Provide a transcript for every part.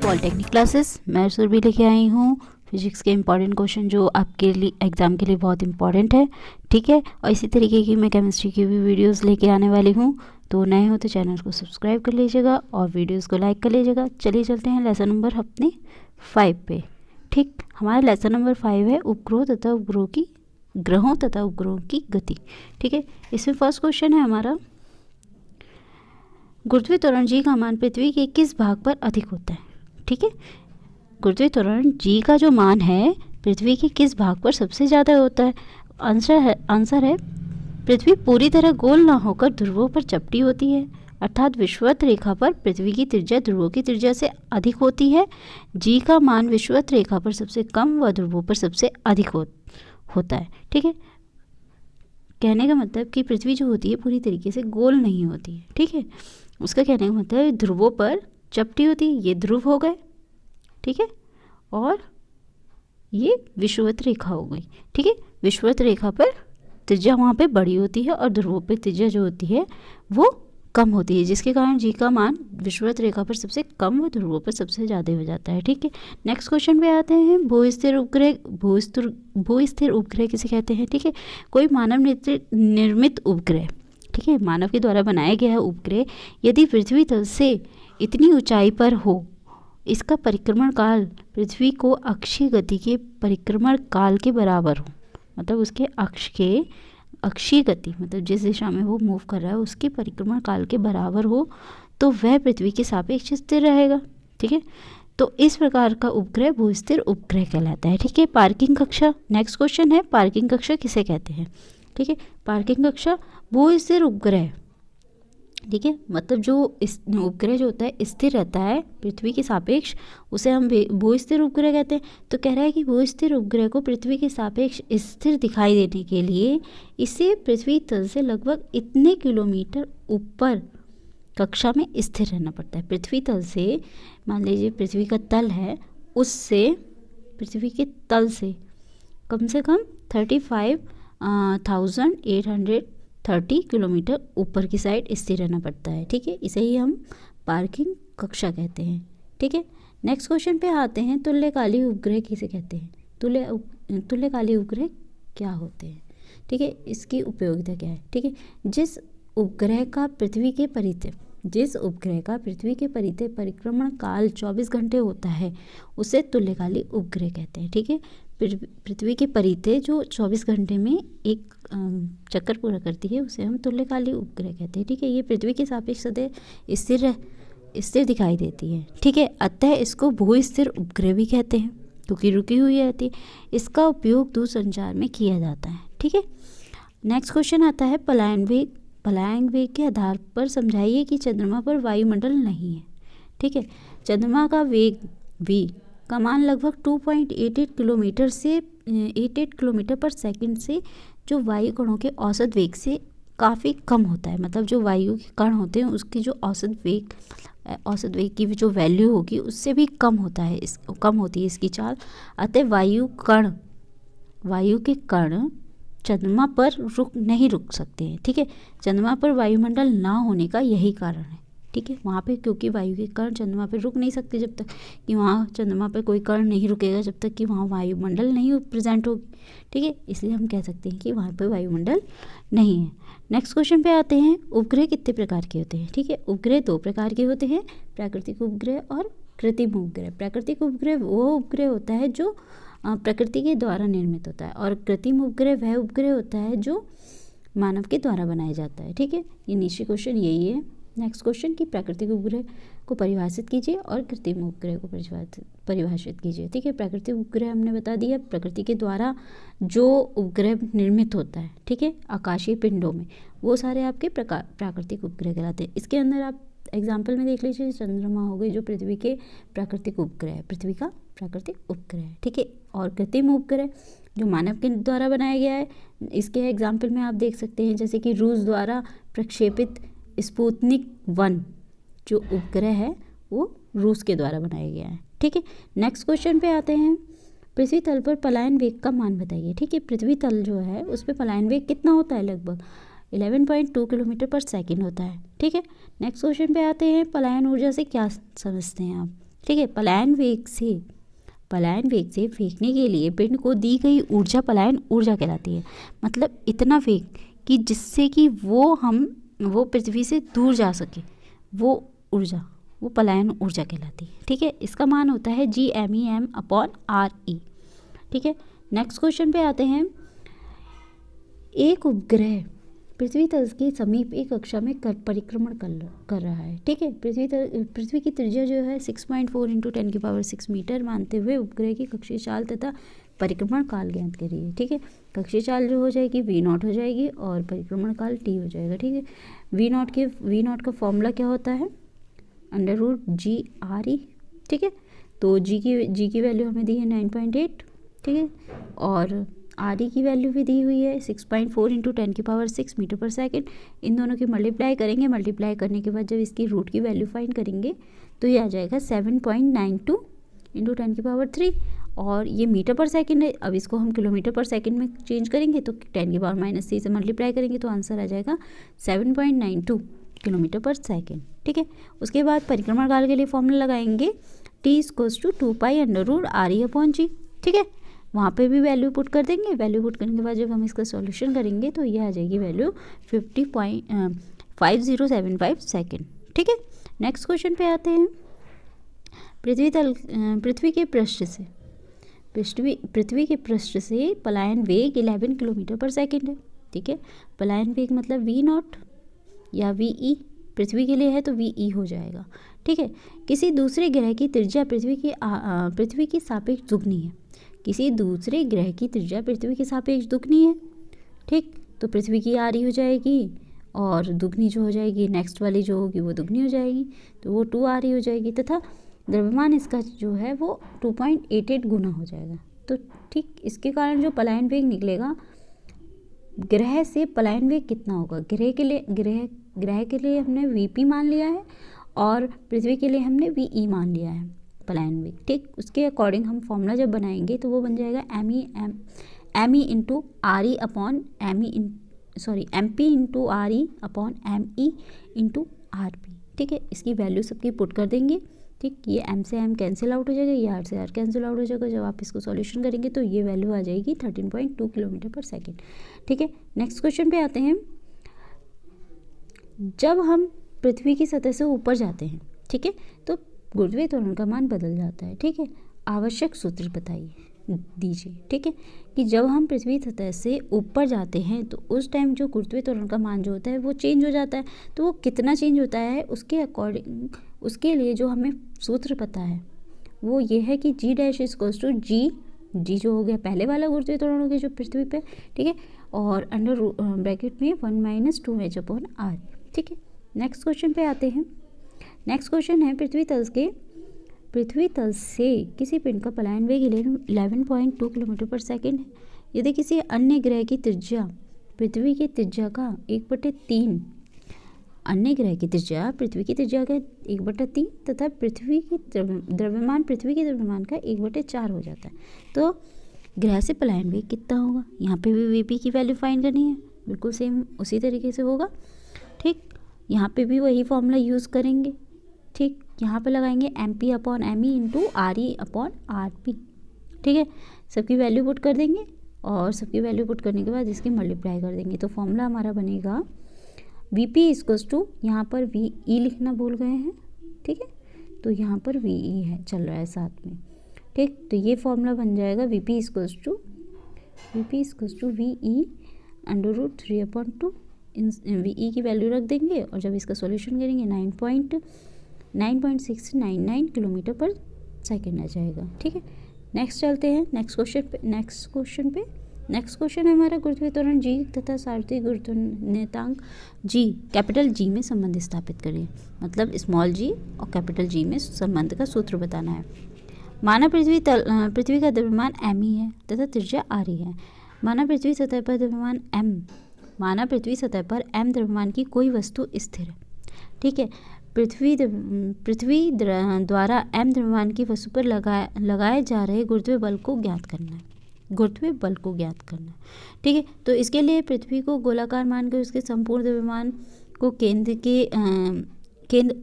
Polytechnic classes. मैं सुरभि लेके आई हूँ फिजिक्स के इंपॉर्टेंट क्वेश्चन जो आपके लिए एग्ज़ाम के लिए बहुत इंपॉर्टेंट है, ठीक है। और इसी तरीके की मैं केमिस्ट्री की भी वीडियोस लेके आने वाली हूँ। तो नए हो तो चैनल को सब्सक्राइब कर लीजिएगा और वीडियोस को लाइक कर लीजिएगा। चलिए चलते हैं लेसन नंबर अपने 5 पे। ठीक, हमारा लेसन नंबर 5 है उपग्रहों तथा उपग्रहों की ग्रहों तथा उपग्रहों की गति। ठीक है, इसमें फर्स्ट क्वेश्चन है हमारा, गुरुत्वीय त्वरण जी का मान पृथ्वी के किस भाग पर अधिक होता है। ठीक है, गुरुत्वीय त्वरण जी का जो मान है पृथ्वी के किस भाग पर सबसे ज़्यादा होता है। आंसर है पृथ्वी पूरी तरह गोल ना होकर ध्रुवों पर चपटी होती है, अर्थात विषुवत रेखा पर पृथ्वी की त्रिज्या ध्रुवों की त्रिज्या से अधिक होती है। जी का मान विषुवत रेखा पर सबसे कम व ध्रुवों पर सबसे अधिक होता है। ठीक है, कहने का मतलब कि पृथ्वी जो होती है पूरी तरीके से गोल नहीं होती है। ठीक है, उसका कहने का मतलब है ध्रुवों पर चपटी होती है, ये ध्रुव हो गए, ठीक है, और ये विषुवत रेखा हो गई। ठीक है, विषुवत रेखा पर त्रिज्या वहाँ पे बड़ी होती है और ध्रुवों पे त्रिज्या जो होती है वो कम होती है, जिसके कारण जी का मान विषुवत रेखा पर सबसे कम व ध्रुवों पर सबसे ज़्यादा हो जाता है। ठीक है, नेक्स्ट क्वेश्चन पे आते हैं, भूस्थिर उपग्रह किसे कहते हैं। ठीक है, कोई मानव निर्मित उपग्रह, ठीक है, मानव के द्वारा बनाया गया है उपग्रह, यदि पृथ्वी तल से इतनी ऊंचाई पर हो, इसका परिक्रमण काल पृथ्वी को अक्षीय गति के परिक्रमण काल के बराबर हो, मतलब उसके अक्षीय गति मतलब जिस दिशा में वो मूव कर रहा है उसके परिक्रमण काल के बराबर हो, तो वह पृथ्वी के सापेक्ष स्थिर रहेगा। ठीक है, तो इस प्रकार का उपग्रह भूस्थिर उपग्रह कहलाता है। ठीक है, पार्किंग कक्षा, नेक्स्ट क्वेश्चन है, पार्किंग कक्षा किसे कहते हैं। ठीक है, पार्किंग कक्षा भूस्थिर उपग्रह, ठीक है, मतलब जो इस उपग्रह जो होता है स्थिर रहता है पृथ्वी के सापेक्ष, उसे हम भूस्थिर उपग्रह कहते हैं। तो कह रहा है कि भूस्थिर उपग्रह को पृथ्वी के सापेक्ष स्थिर दिखाई देने के लिए इसे पृथ्वी तल से लगभग इतने किलोमीटर ऊपर कक्षा में स्थिर रहना पड़ता है। पृथ्वी तल से, मान लीजिए पृथ्वी का तल है, उससे पृथ्वी के तल से कम से कम 35,830 किलोमीटर ऊपर की साइड स्थिर रहना पड़ता है। ठीक है, इसे ही हम पार्किंग कक्षा कहते हैं। ठीक है, नेक्स्ट क्वेश्चन पे आते हैं, तुल्यकालिक उपग्रह किसे कहते हैं। तुल्यकालिक उपग्रह क्या होते हैं। ठीक है, इसकी उपयोगिता क्या है। ठीक है, जिस उपग्रह का पृथ्वी के परितः परिक्रमण काल 24 घंटे होता है उसे तुल्यकालिक उपग्रह कहते हैं। ठीक है, पृथ्वी के परितः जो 24 घंटे में एक चक्कर पूरा करती है उसे हम तुल्यकालिक उपग्रह कहते हैं। ठीक है, ये पृथ्वी के सापेक्ष सदैव स्थिर दिखाई देती है। ठीक है, अतः इसको भूस्थिर उपग्रह भी कहते हैं क्योंकि रुकी हुई रहती है। इसका उपयोग दूरसंचार में किया जाता है। ठीक है, नेक्स्ट क्वेश्चन आता है, पलायन वेग के आधार पर समझाइए कि चंद्रमा पर वायुमंडल नहीं है। ठीक है, चंद्रमा का वेग v का मान लगभग 2.88 किलोमीटर पर सेकंड से जो वायु कणों के औसत वेग से काफ़ी कम होता है। मतलब जो वायु के कण होते हैं उसकी जो औसत वेग की जो वैल्यू होगी उससे भी कम होती है इसकी चाल। अतः वायु के कण चंद्रमा पर नहीं रुक सकते हैं। ठीक है, चंद्रमा पर वायुमंडल ना होने का यही कारण है। ठीक है, वहाँ पे क्योंकि वायु के कण चंद्रमा पे रुक नहीं सकते जब तक कि वहाँ चंद्रमा पे कोई कण नहीं रुकेगा, जब तक कि वहाँ वायुमंडल नहीं प्रेजेंट होगी। ठीक है, इसलिए हम कह सकते हैं कि वहाँ पे वायुमंडल नहीं है। नेक्स्ट क्वेश्चन पे आते हैं, उपग्रह कितने प्रकार के होते हैं। ठीक है, उपग्रह 2 प्रकार के होते हैं, प्राकृतिक उपग्रह और कृत्रिम उपग्रह। प्राकृतिक उपग्रह वो उपग्रह होता है जो प्रकृति के द्वारा निर्मित होता है, और कृत्रिम उपग्रह वह उपग्रह होता है जो मानव के द्वारा बनाया जाता है। ठीक है, ये नीचे क्वेश्चन यही है। नेक्स्ट क्वेश्चन कि प्राकृतिक उपग्रह को परिभाषित कीजिए और कृत्रिम उपग्रह को परिभाषित कीजिए। ठीक है, प्राकृतिक उपग्रह हमने बता दिया, प्रकृति के द्वारा जो उपग्रह निर्मित होता है, ठीक है, आकाशीय पिंडों में, वो सारे आपके प्राकृतिक उपग्रह कहलाते हैं। इसके अंदर आप एग्जाम्पल में देख लीजिए, चंद्रमा हो गई जो पृथ्वी के प्राकृतिक उपग्रह है, पृथ्वी का प्राकृतिक उपग्रह है। ठीक है, और कृत्रिम उपग्रह जो मानव के द्वारा बनाया गया है, इसके एग्जाम्पल में आप देख सकते हैं जैसे कि रूस द्वारा प्रक्षेपित स्पुतनिक 1 जो उपग्रह है वो रूस के द्वारा बनाया गया है। ठीक है, नेक्स्ट क्वेश्चन पे आते हैं, पृथ्वी तल पर पलायन वेग का मान बताइए। ठीक है, पृथ्वी तल जो है उस पर पलायन वेग कितना होता है, लगभग 11.2 किलोमीटर पर सेकंड होता है। ठीक है, नेक्स्ट क्वेश्चन पे आते हैं, पलायन ऊर्जा से क्या समझते हैं आप। ठीक है। पलायन वेग से फेंकने के लिए पिंड को दी गई ऊर्जा पलायन ऊर्जा कहलाती है। मतलब इतना वेग कि जिससे कि वो पृथ्वी से दूर जा सके, वो ऊर्जा, वो पलायन ऊर्जा कहलाती है। ठीक है। इसका मान होता है GME/RE। ठीक है। नेक्स्ट क्वेश्चन पे आते हैं। एक उपग्रह पृथ्वी तल के समीप एक कक्षा में परिक्रमण कर रहा है। ठीक है। पृथ्वी की त्रिज्या जो है 6.4 × 10⁶ मीटर मानते हुए उपग्रह की कक्षीय चाल तथा परिक्रमण काल ज्ञात करिए। ठीक है। कक्षीय चाल जो हो जाएगी V0 हो जाएगी और परिक्रमण काल T हो जाएगा। ठीक है। V0 का फॉर्मूला क्या होता है? √GRE। ठीक है। तो G की वैल्यू हमें दी है 9.8। ठीक है। और RE की वैल्यू भी दी हुई है 6.4 × 10⁶ मीटर पर सेकेंड। इन दोनों की मल्टीप्लाई करेंगे। मल्टीप्लाई करने के बाद जब इसकी रूट की वैल्यू फाइंड करेंगे तो ये आ जाएगा 7.92 × 10⁻3। और ये मीटर पर सेकंड है। अब इसको हम किलोमीटर पर सेकंड में चेंज करेंगे तो 10⁻³ से मल्टीप्लाई करेंगे तो आंसर आ जाएगा 7.92 किलोमीटर पर सेकंड। ठीक है। उसके बाद परिक्रमण काल के लिए फॉर्मूला लगाएंगे T = 2π√RE/G। ठीक है। वहाँ पे भी वैल्यू पुट कर देंगे। वैल्यू पुट करने के बाद जब हम इसका सॉल्यूशन करेंगे तो ये आ जाएगी वैल्यू 50.5075 सेकेंड। ठीक है। नेक्स्ट क्वेश्चन पे आते हैं। पृथ्वी के पृष्ठ से पलायन वेग 11 किलोमीटर पर सेकेंड है। ठीक है। पलायन वेग मतलब V0 या VE, पृथ्वी के लिए है तो VE हो जाएगा। ठीक है। किसी दूसरे ग्रह की त्रिज्या पृथ्वी की सापेक्ष दुगनी है। किसी दूसरे ग्रह की त्रिज्या पृथ्वी के सापेक्ष दुगनी है। ठीक। तो पृथ्वी की RE हो जाएगी और दुगनी जो हो जाएगी नेक्स्ट वाली जो होगी वो दुगनी हो जाएगी, तो वो 2RE हो जाएगी तथा द्रव्यमान इसका जो है वो 2.88 गुना हो जाएगा। तो ठीक, इसके कारण जो पलायन वेग निकलेगा ग्रह से, पलायन वेग कितना होगा? ग्रह के लिए हमने VP मान लिया है और पृथ्वी के लिए हमने VE मान लिया है पलायन वेग। ठीक। उसके अकॉर्डिंग हम फॉर्मूला जब बनाएंगे तो वो बन जाएगा MP × RE/ME × RP। ठीक है। इसकी वैल्यू सबकी पुट कर देंगे। ठीक। ये M से M कैंसिल आउट हो जाएगा, ये R से R कैंसिल आउट हो जाएगा। जब आप इसको सॉल्यूशन करेंगे तो ये वैल्यू आ जाएगी 13.2 किलोमीटर पर सेकेंड। ठीक है। नेक्स्ट क्वेश्चन पे आते हैं। जब हम पृथ्वी की सतह से ऊपर जाते हैं, ठीक है, तो गुरुत्वीय त्वरण का मान बदल जाता है। ठीक है। आवश्यक सूत्र दीजिए। ठीक है। कि जब हम पृथ्वी सतह से ऊपर जाते हैं तो उस टाइम जो गुरुत्वीय त्वरण का मान जो होता है वो चेंज हो जाता है। तो वो कितना चेंज होता है उसके अकॉर्डिंग, उसके लिए जो हमें सूत्र पता है वो ये है कि G' = G जो हो गया पहले वाला गुरुत्वीय त्वरण हो गया जो पृथ्वी पे। ठीक है। और अंडर ब्रैकेट में 1 - 2h/r। ठीक है। नेक्स्ट क्वेश्चन पे आते हैं। नेक्स्ट क्वेश्चन है पृथ्वी तल से किसी पिंड का पलायन वेग 11.2 किलोमीटर पर सेकेंड है। यदि किसी अन्य ग्रह की त्रिज्या पृथ्वी की त्रिज्या का 1/3, अन्य ग्रह की त्रिज्या पृथ्वी की त्रिज्या का 1/3 तथा द्रव्यमान पृथ्वी के द्रव्यमान का 1/4 हो जाता है, तो ग्रह से पलायन वेग कितना होगा? यहाँ पे भी VP की वैल्यू फाइंड करनी है। बिल्कुल सेम उसी तरीके से होगा। ठीक। यहाँ पे भी वही फॉर्मूला यूज़ करेंगे। ठीक। यहाँ पे लगाएंगे MP/ME × RE/RP। ठीक है। सबकी वैल्यू पुट कर देंगे और सबकी वैल्यू पुट करने के बाद इसकी मल्टीप्लाई कर देंगे तो फॉर्मूला हमारा बनेगा VP = यहाँ पर VE लिखना भूल गए हैं। ठीक है। तो यहाँ पर VE है चल रहा है साथ में। ठीक। तो ये फॉर्मूला बन जाएगा VP = VE √3/2। VE की वैल्यू रख देंगे और जब इसका सॉल्यूशन करेंगे 9.699 किलोमीटर पर सेकेंड आ जाएगा। ठीक है। नेक्स्ट चलते हैं नेक्स्ट क्वेश्चन है हमारा गुरुत्वीय त्वरण G तथा सार्वत्रिक गुरुत्वाकर्षण G कैपिटल G में संबंध स्थापित करिए। मतलब स्मॉल g और कैपिटल G में संबंध का सूत्र बताना है। माना पृथ्वी का द्रव्यमान ME है तथा त्रिज्या RE है। माना पृथ्वी सतह पर M द्रव्यमान की कोई वस्तु स्थिर है। ठीक है। पृथ्वी द्वारा M द्रव्यमान की वस्तु पर लगाए जा रहे गुरुत्वीय बल को ज्ञात करना है। ठीक है। तो इसके लिए पृथ्वी को गोलाकार मानकर उसके संपूर्ण द्रव्यमान को केंद्र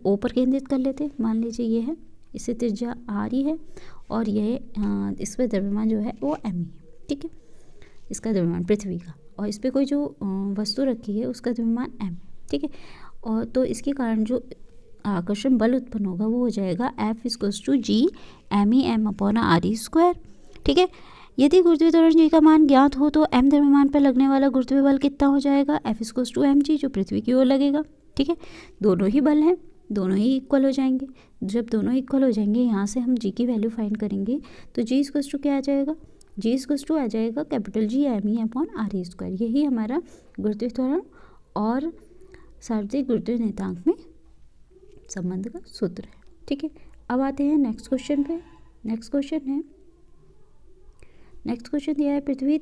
O पर केंद्रित कर लेते हैं। मान लीजिए ये है, इससे त्रिज्या आर ही है और यह इस पर द्रव्यमान जो है वो एम ही है, ठीक है, इसका द्रव्यमान पृथ्वी का, और इस पर कोई जो वस्तु रखी है उसका द्रव्यमान एम, ठीक है। और तो इसके कारण जो आकर्षण बल उत्पन्न होगा वो हो जाएगा F = G m/r², ठीक है। यदि गुरुत्वीय त्वरण जी का मान ज्ञात हो तो m द्रव्यमान पर लगने वाला गुरुत्वीय बल कितना हो जाएगा, F = mg, जो पृथ्वी की ओर लगेगा, ठीक है। दोनों ही बल हैं, दोनों ही इक्वल हो जाएंगे। जब दोनों इक्वल हो जाएंगे, यहाँ से हम g की वैल्यू फाइंड करेंगे तो g = क्या आ जाएगा, g = आ जाएगा G me/r²। यही हमारा गुरुत्वीय त्वरण और सार्वत्रिक गुरुत्वीय नियतांक में संबंध का सूत्र है, ठीक है। अब आते हैं नेक्स्ट क्वेश्चन पे। नेक्स्ट क्वेश्चन दिया है पृथ्वी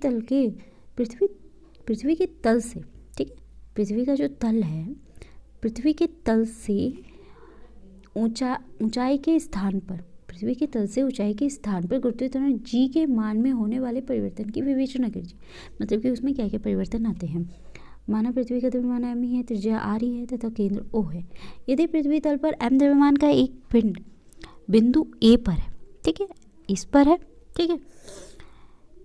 के तल से, ठीक है, पृथ्वी का जो तल है, पृथ्वी के तल से ऊंचाई के स्थान पर, पृथ्वी के तल से ऊंचाई के स्थान पर गुरुत्वीय त्वरण जी के मान में होने वाले परिवर्तन की विवेचना कीजिए। मतलब कि उसमें क्या क्या परिवर्तन आते हैं। माना पृथ्वी का द्रव्यमान एम ही है, त्रिज्या आर ही है तथा केंद्र ओ है। यदि पृथ्वी तल पर एम द्रव्यमान का एक पिंड बिंदु ए पर है, ठीक है, इस पर है, ठीक है,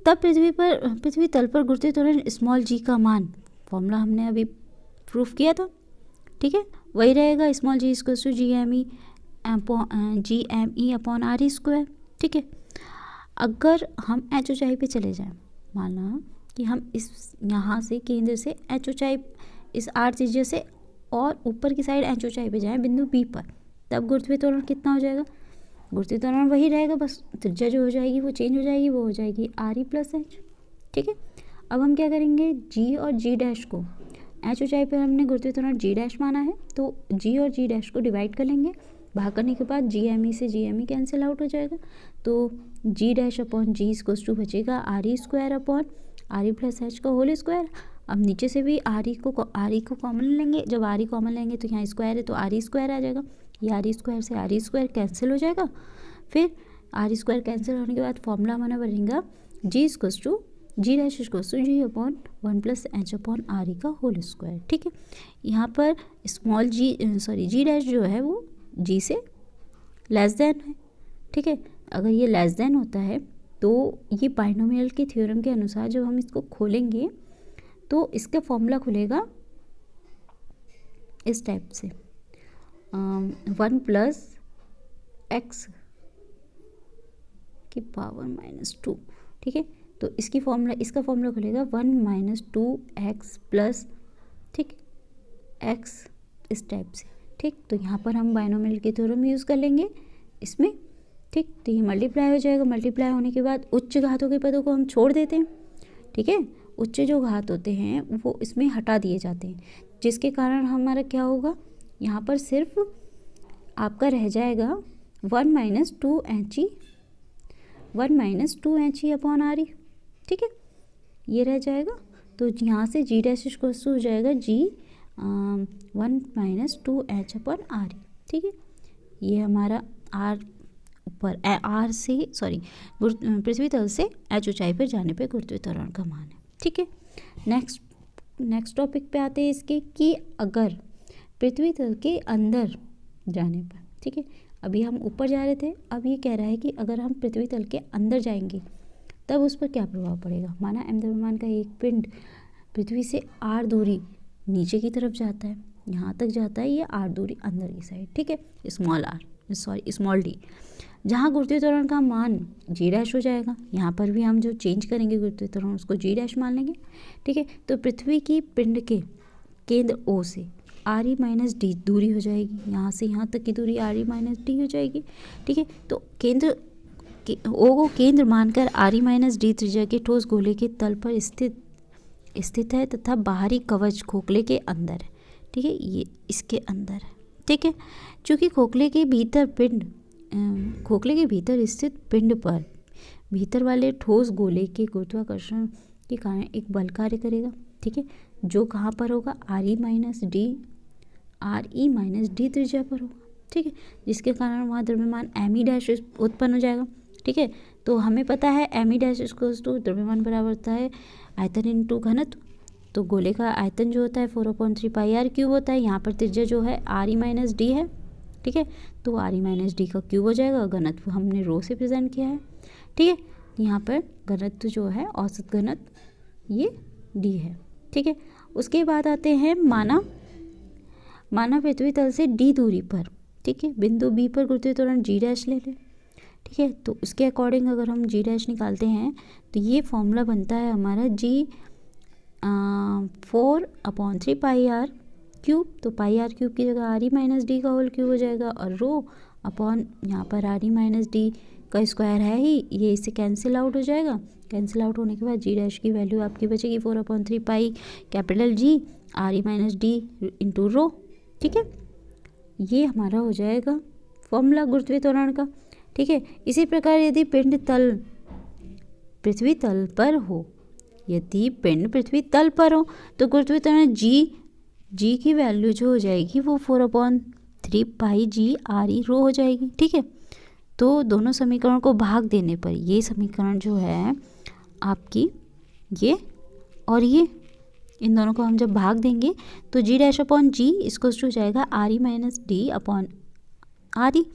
तब पृथ्वी तल पर गुरुत्वीय त्वरण स्मॉल जी का मान, फॉर्मूला हमने अभी प्रूफ किया था, ठीक है, वही रहेगा, स्मॉल जी = GME/r², ठीक है। अगर हम एच ऊंचाई पे चले जाएं, माना कि हम इस यहाँ से केंद्र से एच ऊंचाई, इस आर त्रिज्या से और ऊपर की साइड एच ऊंचाई पे जाएं बिंदु बी पर, तब गुरुत्वीय त्वरण कितना हो जाएगा, गुरुत्वीय त्वरण वही रहेगा, बस त्रिज्या जो हो जाएगी वो चेंज हो जाएगी, वो हो जाएगी RE + H, ठीक है। अब हम क्या करेंगे, G और G' को, एच ऊंचाई पर हमने गुरुत्वीय त्वरण G' माना है तो G और G' को डिवाइड कर लेंगे। भाग करने के बाद GME से GME कैंसिल आउट हो जाएगा, तो G'/G = बचेगा RE² RE + H का होल स्क्वायर। अब नीचे से भी RE को कॉमन लेंगे, जब RE कॉमन लेंगे तो यहाँ स्क्वायर है तो RE² आ जाएगा, ये RE² से RE² कैंसिल हो जाएगा। फिर RE² कैंसिल होने के बाद फॉर्मूला हमारा बनेगा G' = G/1 + H/RE का होल स्क्वायर, ठीक है। यहाँ पर G' जो है वो G से लेस देन है, ठीक है। अगर ये लेस देन होता है तो ये बाइनोमियल के थ्योरम के अनुसार जब हम इसको खोलेंगे तो इसका फॉर्मूला खुलेगा इस टाइप से, 1 + x की पावर -2, ठीक है। तो इसका फॉर्मूला खुलेगा 1 - 2x +, ठीक, x इस टाइप से, ठीक। तो यहाँ पर हम बाइनोमियल के थ्योरम यूज़ कर लेंगे इसमें, ठीक। तो ये मल्टीप्लाई हो जाएगा, मल्टीप्लाई होने के बाद उच्च घातों के पदों को हम छोड़ देते हैं, ठीक है। उच्च जो घात होते हैं वो इसमें हटा दिए जाते हैं, जिसके कारण हमारा क्या होगा, यहाँ पर सिर्फ आपका रह जाएगा 1 - 2HE/RE, ठीक है, ये रह जाएगा। तो यहाँ से G' हो जाएगा G 1 - 2H/RE, ठीक है। ये हमारा पृथ्वी तल से एच ऊंचाई पर जाने पे गुरुत्वीय त्वरण का मान है, ठीक है। नेक्स्ट टॉपिक पे आते हैं इसके, कि अगर पृथ्वी तल के अंदर जाने पर, ठीक है, अभी हम ऊपर जा रहे थे, अब ये कह रहा है कि अगर हम पृथ्वी तल के अंदर जाएंगे तब उस पर क्या प्रभाव पड़ेगा। माना एम द्रव्यमान का एक पिंड पृथ्वी से r दूरी नीचे की तरफ जाता है, यहाँ तक जाता है, ये r दूरी अंदर की साइड, ठीक है, स्मॉल d, जहाँ गुरुत्वीय त्वरण का मान G' हो जाएगा। यहाँ पर भी हम जो चेंज करेंगे गुरुत्वीय त्वरण उसको G' मान लेंगे, ठीक है। तो पृथ्वी की पिंड के केंद्र O से RE - D दूरी हो जाएगी, यहाँ से यहाँ तक की दूरी RE - D हो जाएगी, ठीक है। तो केंद्र O को केंद्र मानकर RE - D त्रिज्या के ठोस गोले के तल पर स्थित है तथा बाहरी कवच खोखले के अंदर है, ठीक है, ये इसके अंदर है, ठीक है। चूँकि खोखले के भीतर स्थित पिंड पर भीतर वाले ठोस गोले के गुरुत्वाकर्षण के कारण एक बल कार्य करेगा, ठीक है, जो कहाँ पर होगा, RE - D त्रिज्या पर होगा, ठीक है, जिसके कारण वहाँ द्रव्यमान ME' उत्पन्न हो जाएगा, ठीक है। तो हमें पता है ME' द्रव्यमान बराबर होता है आयतन × घनत्व, तो गोले का आयतन जो होता है 4/3 πr³ होता है। यहाँ पर त्रिज्या जो है RE - D है, ठीक है। तो आर ई माइनस डी का क्यूब हो जाएगा, घनत्व हमने रो से प्रेजेंट किया है, ठीक है। यहाँ पर घनत्व जो है औसत घनत्व ये डी है, ठीक है। उसके बाद आते हैं माना पृथ्वी तल से डी दूरी पर, ठीक है, बिंदु बी पर गुरुत्वीय त्वरण जी डैश ले लें, ठीक है। तो उसके अकॉर्डिंग अगर हम जी डैश निकालते हैं तो ये फॉर्मूला बनता है हमारा जी 4/3 पाई आर क्यूब। तो पाई आर क्यूब की जगह आर ई माइनस डी का होल क्यूब हो जाएगा, और रो अपॉन यहाँ पर आर ई माइनस डी का स्क्वायर है ही, ये इससे कैंसिल आउट हो जाएगा। कैंसिल आउट होने के बाद जी डैश की वैल्यू आपकी बचेगी 4/3 pi capital G R E minus D into rho, ठीक है। ये हमारा हो जाएगा फॉर्मूला गुरुत्वीय त्वरण का, ठीक है। इसी प्रकार यदि पिंड पृथ्वी तल पर हो, यदि पिंड पृथ्वी तल पर हो तो गुरुत्वीय त्वरण जी की वैल्यू जो हो जाएगी वो 4/3 पाई जी आर ई रो हो जाएगी, ठीक है। तो दोनों समीकरण को भाग देने पर ये समीकरण जो है आपकी ये और ये, इन दोनों को हम जब भाग देंगे तो जी डैश अपॉन जी इसको हो जाएगा R E minus D upon R E,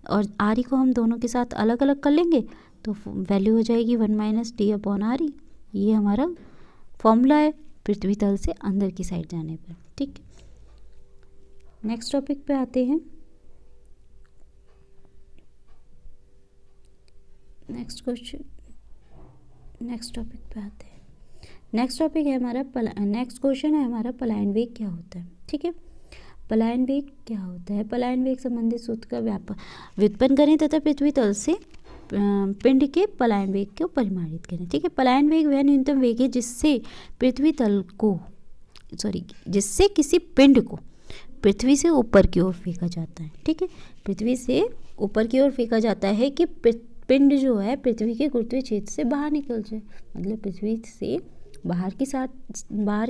और आर ई को हम दोनों के साथ अलग अलग कर लेंगे तो वैल्यू हो जाएगी 1 minus D upon R E. ये हमारा फॉर्मूला है पृथ्वी तल से अंदर की साइड जाने पर, ठीक है। नेक्स्ट टॉपिक पे आते हैं। नेक्स्ट टॉपिक पे आते हैं। नेक्स्ट टॉपिक है हमारा नेक्स्ट क्वेश्चन है हमारा पलायन वेग क्या होता है, ठीक है। पलायन वेग क्या होता है? पलायन वेग संबंधित सूत्र का व्युत्पन्न करें तथा पृथ्वी तल से पिंड के पलायन वेग को परिमाणित करें, ठीक है। पलायन वेग वह न्यूनतम वेग है जिससे किसी पिंड को पृथ्वी से ऊपर की ओर फेंका जाता है, ठीक है। पृथ्वी से ऊपर की ओर फेंका जाता है कि पिंड जो है पृथ्वी के गुरुत्वीय क्षेत्र से बाहर निकल जाए, मतलब पृथ्वी से बाहर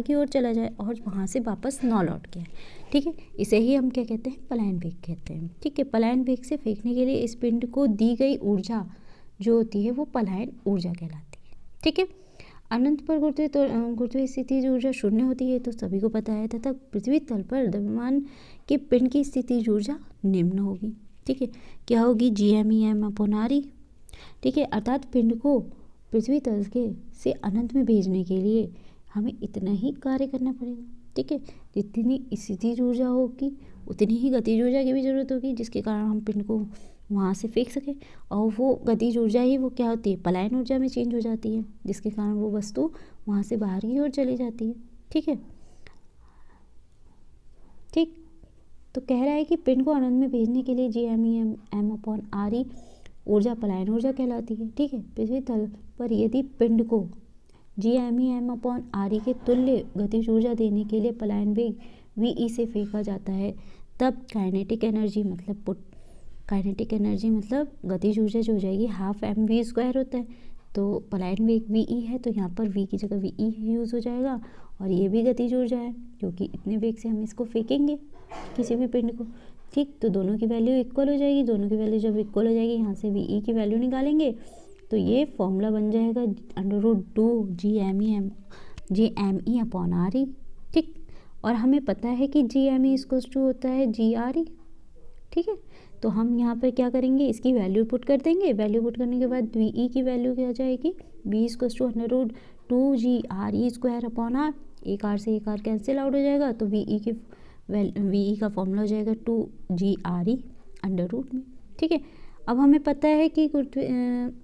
की ओर चला जाए और वहाँ से वापस न लौट के आए, ठीक है। इसे ही हम क्या कहते हैं? पलायन वेग कहते हैं, ठीक है। पलायन वेग से फेंकने के लिए इस पिंड को दी गई ऊर्जा जो होती है वो पलायन ऊर्जा कहलाती है, ठीक है। अनंत पर गुरुत्वीय स्थितिज ऊर्जा शून्य होती है तो सभी को पता है, तथा पृथ्वी तल पर द्रव्यमान के पिंड की स्थितिज ऊर्जा निम्न होगी, ठीक है। क्या होगी? GMEM अपॉन RE, ठीक है। अर्थात पिंड को पृथ्वी तल से अनंत में भेजने के लिए हमें इतना ही कार्य करना पड़ेगा, ठीक है। जितनी स्थितिज ऊर्जा होगी उतनी ही गतिज ऊर्जा की भी जरूरत होगी, जिसके कारण हम पिंड को वहाँ से फेंक सकें, और वो गतिज ऊर्जा ही वो क्या होती है? पलायन ऊर्जा में चेंज हो जाती है, जिसके कारण वो वस्तु वहाँ से बाहर की ओर चली जाती है, ठीक है। ठीक, तो कह रहा है कि पिंड को अनंत में भेजने के लिए GMEM अपॉन RE ऊर्जा पलायन ऊर्जा कहलाती है, ठीक है। पृथ्वी तल पर यदि पिंड को GMEM अपॉन RE के तुल्य गतिज ऊर्जा देने के लिए पलायन वेग VE से फेंका जाता है, तब काइनेटिक एनर्जी मतलब गतिज ऊर्जा जो हो जाएगी ½ mv² होता है। तो पलायन वेग VE है तो यहाँ पर V की जगह VE यूज़ हो जाएगा, और ये भी गतिज ऊर्जा है क्योंकि इतने वेग से हम इसको फेंकेंगे किसी भी पिंड को, ठीक। तो दोनों की वैल्यू इक्वल हो जाएगी, दोनों की वैल्यू जब इक्वल हो जाएगी यहाँ से VE की वैल्यू निकालेंगे तो ये फॉर्मूला बन जाएगा √2 GME अपॉन RE, ठीक। और हमें पता है कि GME इक्वल्स टू होता है GRE, ठीक है। तो हम यहाँ पर क्या करेंगे? इसकी वैल्यू पुट कर देंगे। वैल्यू पुट करने के बाद VE की वैल्यू क्या हो जाएगी? V equals to √2 GRE² upon R, एक R से एक R कैंसिल आउट हो जाएगा, तो VE का फॉर्मूला हो जाएगा 2 GRE √, ठीक है। अब हमें पता है कि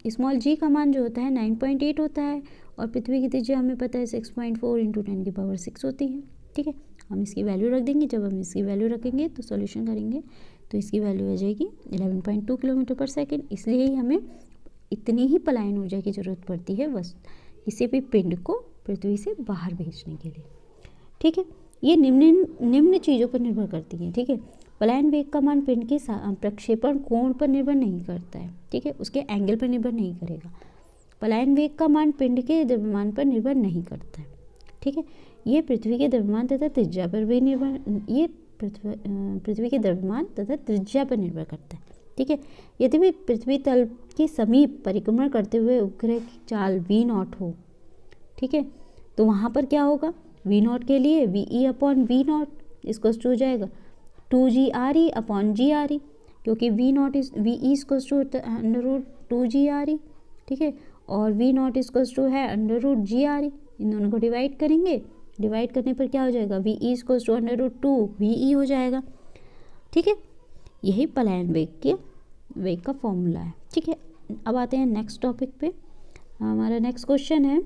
स्मॉल g का मान जो होता है 9.8 होता है, और पृथ्वी की त्रिज्या हमें पता है 6.4 × 10⁻⁶ होती है, ठीक है। हम इसकी वैल्यू रख देंगे। जब हम इसकी वैल्यू रखेंगे तो सॉल्यूशन करेंगे तो इसकी वैल्यू हो जाएगी 11.2 km/s। इसलिए ही हमें इतनी ही पलायन ऊर्जा की ज़रूरत पड़ती है बस किसी भी पिंड को पृथ्वी से बाहर भेजने के लिए, ठीक है। ये निम्न चीज़ों पर निर्भर करती है, ठीक है। पलायन वेग का मान पिंड के प्रक्षेपण कोण पर निर्भर नहीं करता है, ठीक है, उसके एंगल पर निर्भर नहीं करेगा। पलायन वेग का मान पिंड के द्रव्यमान पर निर्भर नहीं करता है, ठीक है। ये पृथ्वी के द्रव्यमान तथा त्रिज्या पर भी पृथ्वी के द्रव्यमान तथा त्रिज्या पर निर्भर करता है, ठीक है। यदि भी पृथ्वी तल के समीप परिक्रमण करते हुए उपग्रह की चाल V0 हो, ठीक है, तो वहाँ पर क्या होगा? V0 के लिए VE अपॉन V0 इसको हो जाएगा 2GRE अपॉन GRE, क्योंकि V naught is V E equals to √2GRE, ठीक है, और वी नॉट इक्वल्स टू है √GRE। इन दोनों को डिवाइड करेंगे, डिवाइड करने पर क्या हो जाएगा, we E equals to √2VE हो जाएगा, ठीक है। यही पलायन वेग का फॉर्मूला है, ठीक है। अब आते हैं नेक्स्ट टॉपिक पे। हमारा नेक्स्ट क्वेश्चन है,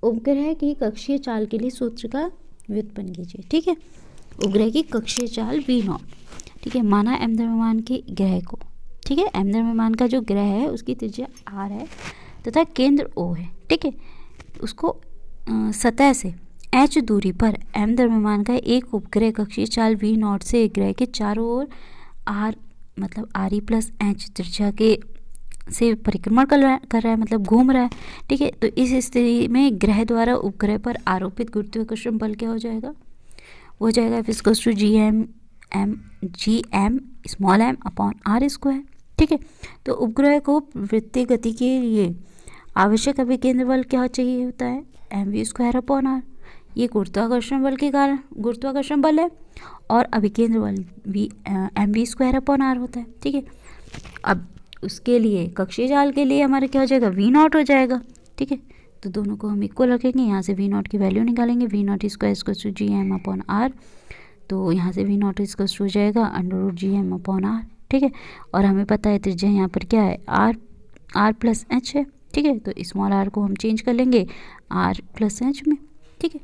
उपग्रह की कक्षीय चाल के लिए सूत्र का व्युत्पन्न कीजिए, ठीक है। उपग्रह की कक्षीय चाल वी नॉट, ठीक है, माना एम द्रव्यमान के ग्रह को, ठीक है, एम द्रव्यमान का जो ग्रह है उसकी त्रिज्या r है तथा केंद्र O है, ठीक है। उसको सतह से h दूरी पर m द्रव्यमान का एक उपग्रह कक्षीय चाल v नॉट से ग्रह के चारों ओर r मतलब RE प्लस h त्रिज्या के से परिक्रमण कर रहा है, मतलब घूम रहा है, ठीक है। तो इस स्थिति में ग्रह द्वारा उपग्रह पर आरोपित गुरुत्वाकर्षण बल क्या हो जाएगा, वो हो जाएगा F=GM small m upon r², ठीक है। तो उपग्रह को वृत्तीय गति के लिए आवश्यक अभिकेंद्र बल क्या चाहिए होता है, mv² अपॉन r। ये गुरुत्वाकर्षण बल के कारण गुरुत्वाकर्षण बल है, और अभिकेंद्र बल mv² अपॉन r होता है, ठीक है। अब उसके लिए कक्षीय जाल के लिए हमारे क्या हो जाएगा, वी नॉट हो जाएगा, ठीक है। तो दोनों को हम इक्वल रखेंगे, यहाँ से वी नॉट की वैल्यू निकालेंगे, V naught equals to GM upon r, तो यहाँ से वी नॉट इक्वल्स टू हो जाएगा √GM अपॉन r, ठीक है। और हमें पता है त्रिज्या यहाँ पर क्या है, r प्लस h है, ठीक है। तो स्मॉल r को हम चेंज कर लेंगे r प्लस h में, ठीक है।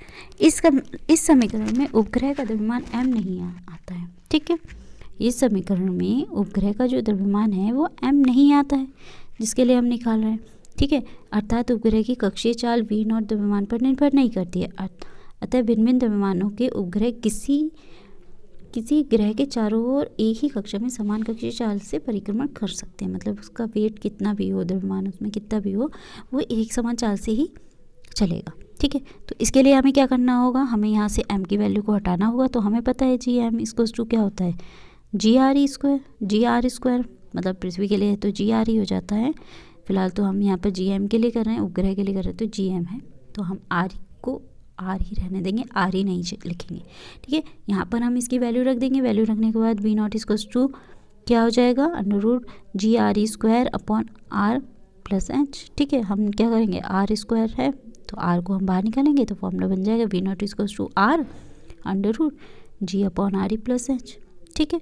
इस समीकरण में उपग्रह का द्रव्यमान m नहीं आता है, ठीक है। इस समीकरण में उपग्रह का जो द्रव्यमान है वो m नहीं आता है, जिसके लिए हम निकाल रहे हैं, ठीक है। अर्थात उपग्रह की कक्षीय चाल वी नॉट द्रव्यमान पर निर्भर नहीं करती है। अतः भिन्न भिन्न द्रव्यमानों के उपग्रह किसी ग्रह के चारों ओर एक ही कक्षा में समान कक्षीय चाल से परिक्रमण कर सकते हैं, मतलब उसका वेट कितना भी हो, द्रव्यमान उसमें कितना भी हो, वो एक समान चाल से ही चलेगा, ठीक है। तो इसके लिए हमें क्या करना होगा, हमें यहाँ से m की वैल्यू को हटाना होगा। तो हमें पता है GM इक्वल्स टू क्या होता है, GR², मतलब पृथ्वी के लिए है तो GR हो जाता है। फिलहाल तो हम यहाँ पर GM के लिए कर रहे हैं, उपग्रह के लिए कर रहे हैं तो GM है, तो हम R को R ही रहने देंगे, R ही नहीं लिखेंगे, ठीक है। यहाँ पर हम इसकी वैल्यू रख देंगे, वैल्यू रखने के बाद वी नॉट इक्वल्स टू क्या हो जाएगा, √GRE² upon r plus h, ठीक है। हम क्या करेंगे, r² है तो r को हम बाहर निकालेंगे, तो फॉर्मूला बन जाएगा V naught equals to r √G upon RE plus h, ठीक है।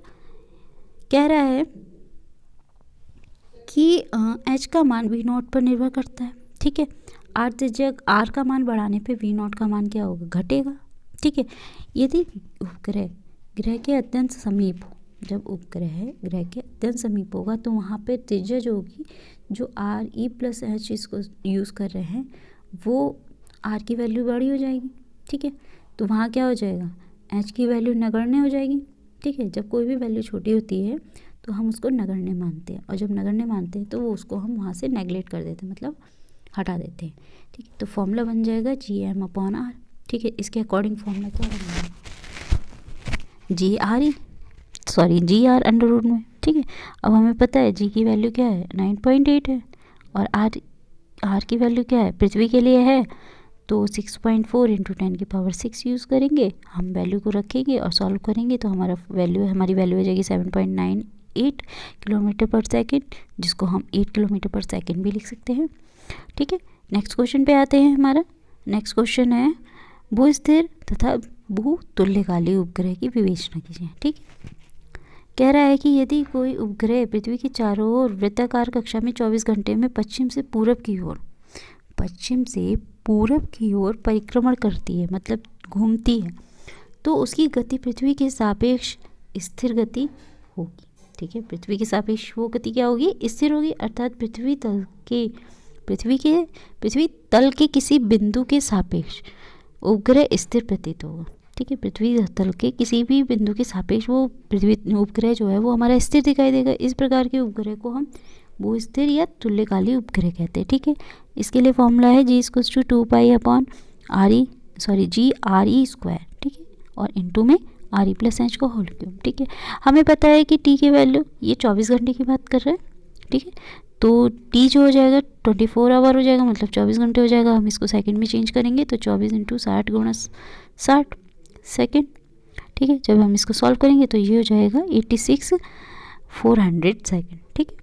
कह रहा है कि h का मान वी नॉट पर निर्भर करता है, ठीक है। r त्रिज्या r का मान बढ़ाने पे वी नॉट का मान क्या होगा, घटेगा, ठीक है। यदि उपग्रह ग्रह के अत्यंत समीप हो, जब उपग्रह ग्रह के अत्यंत समीप होगा तो वहाँ पे त्रिज्या जो होगी, जो RE प्लस h इसको यूज़ कर रहे हैं, वो r की वैल्यू बड़ी हो जाएगी, ठीक है। तो वहाँ क्या हो जाएगा, h की वैल्यू नगण्य हो जाएगी, ठीक है। जब कोई भी वैल्यू छोटी होती है तो हम उसको नगण्य मानते हैं, और जब नगण्य मानते हैं तो वो उसको हम वहाँ से नेगलेक्ट कर देते हैं, मतलब हटा देते हैं, ठीक है। तो फॉर्मूला बन जाएगा GM अपॉन r, ठीक है। इसके अकॉर्डिंग फॉर्मूला क्या बनेगा, GR अंडर रूट में, ठीक है। अब हमें पता है G की वैल्यू क्या है, 9.8 है, और R की वैल्यू क्या है, पृथ्वी के लिए है तो 6.4 × 10⁶ यूज़ करेंगे, हम वैल्यू को रखेंगे और सॉल्व करेंगे तो हमारी वैल्यू हो जाएगी 7.98 किलोमीटर पर सेकेंड, जिसको हम 8 किलोमीटर पर सेकेंड भी लिख सकते हैं, ठीक है। नेक्स्ट क्वेश्चन पे आते हैं। हमारा नेक्स्ट क्वेश्चन है, भूस्थिर तथा भूतुल्यकाली उपग्रह की विवेचना कीजिए, ठीक है। कह रहा है कि यदि कोई उपग्रह पृथ्वी के चारों ओर वृत्ताकार कक्षा में 24 घंटे में पश्चिम से पूरब की ओर परिक्रमण करती है, मतलब घूमती है, तो उसकी गति पृथ्वी के सापेक्ष स्थिर गति होगी, ठीक है। पृथ्वी के सापेक्ष वो गति क्या होगी, स्थिर होगी, अर्थात पृथ्वी तल के किसी बिंदु के सापेक्ष उपग्रह स्थिर प्रतीत होगा, ठीक है। पृथ्वी तल के किसी भी बिंदु के सापेक्ष वो पृथ्वी उपग्रह जो है वो हमारा स्थिर दिखाई देगा। इस प्रकार के उपग्रह को हम भूस्थिर या तुल्यकाली उपग्रह कहते हैं, ठीक है। इसके लिए फॉर्मूला है G = 2π अपॉन GRE², ठीक है, और इंटू में RE प्लस h को होल क्यूब, ठीक है। हमें पता है कि T की वैल्यू, ये 24 घंटे की बात कर रहे हैं, ठीक है। तो T जो हो जाएगा 24 आवर हो जाएगा, मतलब 24 घंटे हो जाएगा। हम इसको सेकंड में चेंज करेंगे तो 24 × 60 × 60 सेकेंड, ठीक है। जब हम इसको सॉल्व करेंगे तो ये हो जाएगा 86,400 सेकेंड, ठीक है।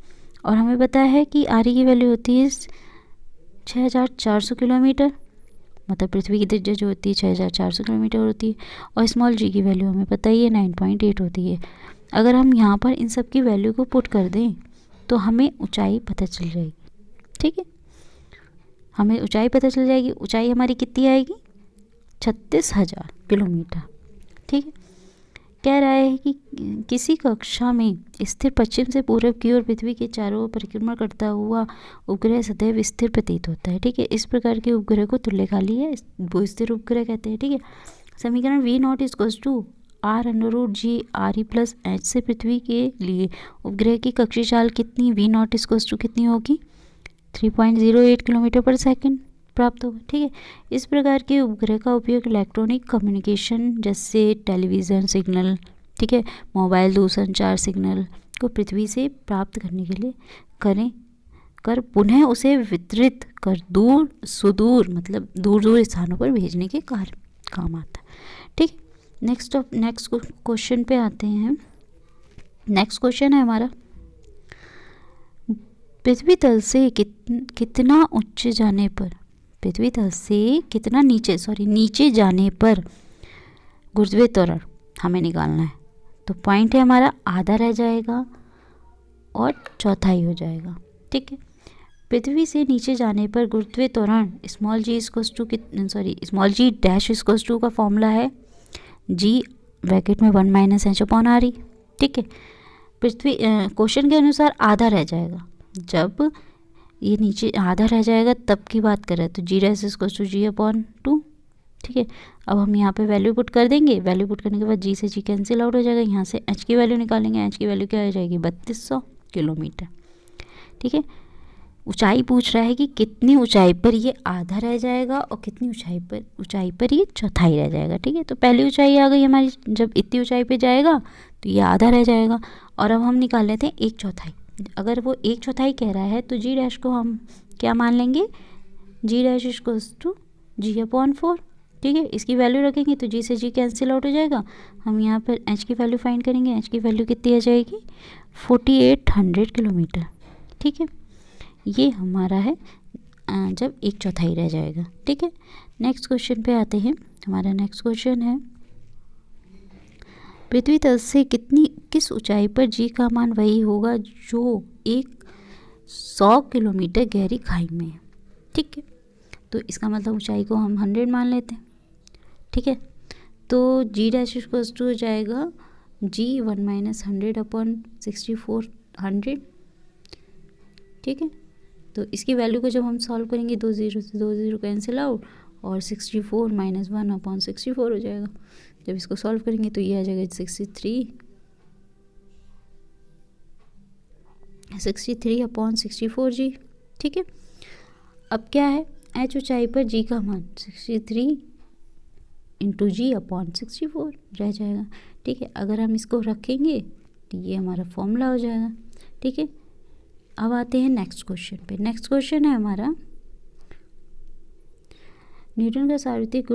और हमें पता है कि आर की वैल्यू होती है 6,400 किलोमीटर, मतलब पृथ्वी की त्रिज्या जो होती है 6,400 किलोमीटर होती है। और स्मॉल जी की वैल्यू हमें पता ही है 9.8 होती है। अगर हम यहाँ पर इन सब की वैल्यू को पुट कर दें तो हमें ऊंचाई पता चल जाएगी, ठीक है। हमें ऊंचाई पता चल जाएगी। ऊंचाई हमारी कितनी आएगी? 36,000 किलोमीटर, ठीक है। कह रहा है कि किसी कक्षा में स्थिर पश्चिम से पूर्व की ओर पृथ्वी के चारों ओर परिक्रमा करता हुआ उपग्रह सदैव स्थिर प्रतीत होता है, ठीक है। इस प्रकार के उपग्रह को तुल्यकाली है, वो स्थिर उपग्रह कहते हैं, ठीक है। समीकरण V0 = R√G(RE+H) से पृथ्वी के लिए उपग्रह की कक्षीय चाल कितनी V0 कितनी होगी? 3.08 किलोमीटर पर सेकेंड प्राप्त होगा, ठीक है। इस प्रकार के उपग्रह का उपयोग इलेक्ट्रॉनिक कम्युनिकेशन जैसे टेलीविज़न सिग्नल, ठीक है, मोबाइल दूरसंचार सिग्नल को पृथ्वी से प्राप्त करने के लिए कर पुनः उसे वितरित कर दूर सुदूर मतलब दूर दूर स्थानों पर भेजने के कार्य काम आता है, ठीक। नेक्स्ट क्वेश्चन पे आते हैं। नेक्स्ट क्वेश्चन है हमारा, पृथ्वी तल से कितना ऊंचे जाने पर, पृथ्वी तल से कितना नीचे जाने पर गुरुत्वीय त्वरण हमें निकालना है। तो पॉइंट है हमारा आधा रह जाएगा और चौथाई हो जाएगा, ठीक है। पृथ्वी से नीचे जाने पर गुरुत्वीय त्वरण small G dash equals to का फॉर्मूला है जी ब्रैकेट में 1 - h/r, ठीक है। पृथ्वी क्वेश्चन के अनुसार आधा रह जाएगा। जब ये नीचे आधा रह जाएगा तब की बात कर रहे हैं, तो G' = G/2, ठीक है। अब हम यहाँ पे वैल्यू पुट कर देंगे। वैल्यू पुट करने के बाद G से G कैंसिल आउट हो जाएगा। यहाँ से H की वैल्यू निकालेंगे। H की वैल्यू क्या हो जाएगी? 3200 किलोमीटर, ठीक है। ऊंचाई पूछ रहा है कि कितनी ऊंचाई पर ये आधा रह जाएगा और कितनी ऊंचाई पर ये चौथाई रह जाएगा, ठीक है। तो पहली ऊंचाई आ गई हमारी, जब इतनी ऊंचाई पे जाएगा तो ये आधा रह जाएगा। और अब हम निकाल लेते हैं 1/4। अगर वो 1/4 कह रहा है तो G' को हम क्या मान लेंगे? G' = G/4, ठीक है। इसकी वैल्यू रखेंगे तो G से G कैंसिल आउट हो जाएगा। हम यहाँ पर H की वैल्यू फाइंड करेंगे। H की वैल्यू कितनी आ जाएगी? 4800 किलोमीटर, ठीक है। ये हमारा है जब 1/4 रह जाएगा, ठीक है। नेक्स्ट क्वेश्चन पे आते हैं। हमारा नेक्स्ट क्वेश्चन है, पृथ्वी तल से किस ऊंचाई पर G का मान वही होगा जो 100 किलोमीटर गहरी खाई में है, ठीक है। तो इसका मतलब ऊंचाई को हम 100 मान लेते हैं, ठीक है। तो G' हो जाएगा G 1 - 100/6400, ठीक है। तो इसकी वैल्यू को जब हम सॉल्व करेंगे 2 0 से 2 0 कैंसिल आउट और 64 - 1/64 हो जाएगा। जब इसको सॉल्व करेंगे तो ये आ जाएगा 63/64 जी, ठीक है। अब क्या है? H ऊंचाई पर G का मान 63 × G/64 रह जाएगा, ठीक है। अगर हम इसको रखेंगे तो ये हमारा फॉर्मूला हो जाएगा, ठीक है। अब आते हैं नेक्स्ट क्वेश्चन पे। नेक्स्ट क्वेश्चन है हमारा, न्यूटन का सार्वत्रिक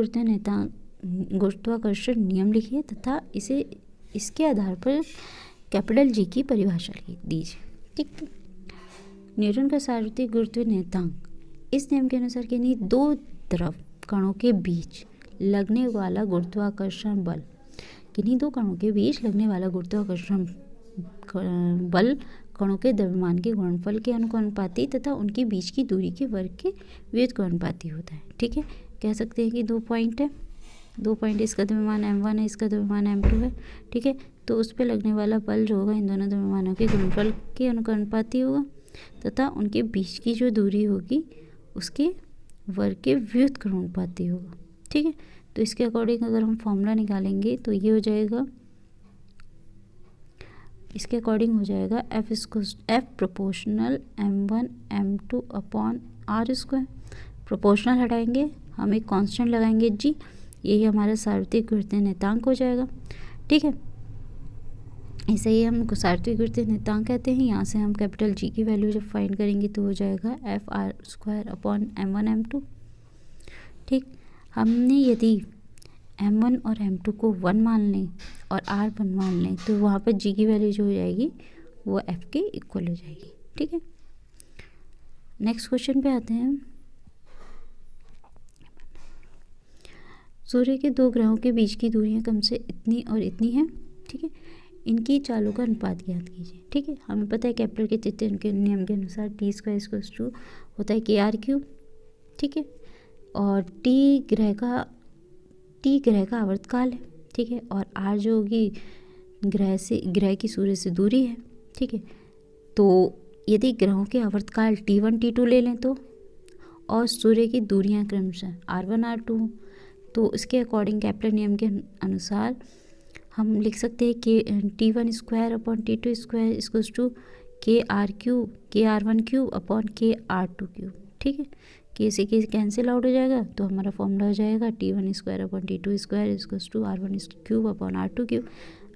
गुरुत्वाकर्षण नियम लिखिए तथा इसके आधार पर कैपिटल G की परिभाषा दीजिए, ठीक है। न्यूटन का सार्वत्रिक गुरुत्वीय नियतांक इस नियम के अनुसार कि दो द्रव कणों के बीच लगने वाला गुरुत्वाकर्षण बल, किन्हीं दो कणों के बीच लगने वाला गुरुत्वाकर्षण बल कणों के द्रव्यमान के गुणनफल के अनुपाती तथा उनके बीच की दूरी के वर्ग के व्युत्क्रमानुपाती होता है, ठीक है। कह सकते हैं कि 2 पॉइंट है, 2 पॉइंट, इसका द्रव्यमान m1 है, इसका द्रव्यमान m2 है, ठीक है। तो उस पर लगने वाला बल जो होगा इन दोनों द्रव्यमानों के गुणनफल के अनुपाती होगा तथा उनके बीच की जो दूरी होगी उसके वर्ग के व्युत्क्रमानुपाती होगा, ठीक है। तो इसके अकॉर्डिंग अगर हम फॉर्मूला निकालेंगे तो ये हो जाएगा, इसके अकॉर्डिंग हो जाएगा F proportional m1 m2/r²। Proportional हटाएंगे, हम एक कांस्टेंट लगाएंगे G, यही हमारा सार्वत्रिक गुरुत्वीय नियतांक हो जाएगा, ठीक है। इसे ही हम सार्वत्रिक गुरुत्वीय नियतांक कहते हैं। यहाँ से हम कैपिटल G की वैल्यू जब फाइंड करेंगे तो हो जाएगा Fr² m1 m2, ठीक। हमने यदि m1 और m2 को 1 मान लें और r1 मान लें तो वहाँ पर g की वैल्यू जो हो जाएगी वो f के इक्वल हो जाएगी। ठीक है, नेक्स्ट क्वेश्चन पे आते हैं। सूर्य के दो ग्रहों के बीच की दूरियां कम से इतनी और इतनी हैं। ठीक है, इनकी चालों का अनुपात ज्ञात कीजिए। ठीक है, हमें पता है केपलर के तृतीय के नियम के अनुसार t² होता है kr³। ठीक है, और t ग्रह का आवर्तकाल है। ठीक है, और r जो होगी ग्रह की सूर्य से दूरी है। ठीक है, तो यदि ग्रहों के आवर्तकाल t1 t2 ले लें तो, और सूर्य की दूरियां क्रमशः r1 r2, तो इसके अकॉर्डिंग केपलर नियम के अनुसार हम लिख सकते हैं कि t1² / t2² kr1³ upon kr2³। ठीक है, के से के कैंसिल आउट हो जाएगा तो हमारा फॉर्मूला हो जाएगा t1² / t2² r1³ upon r2³।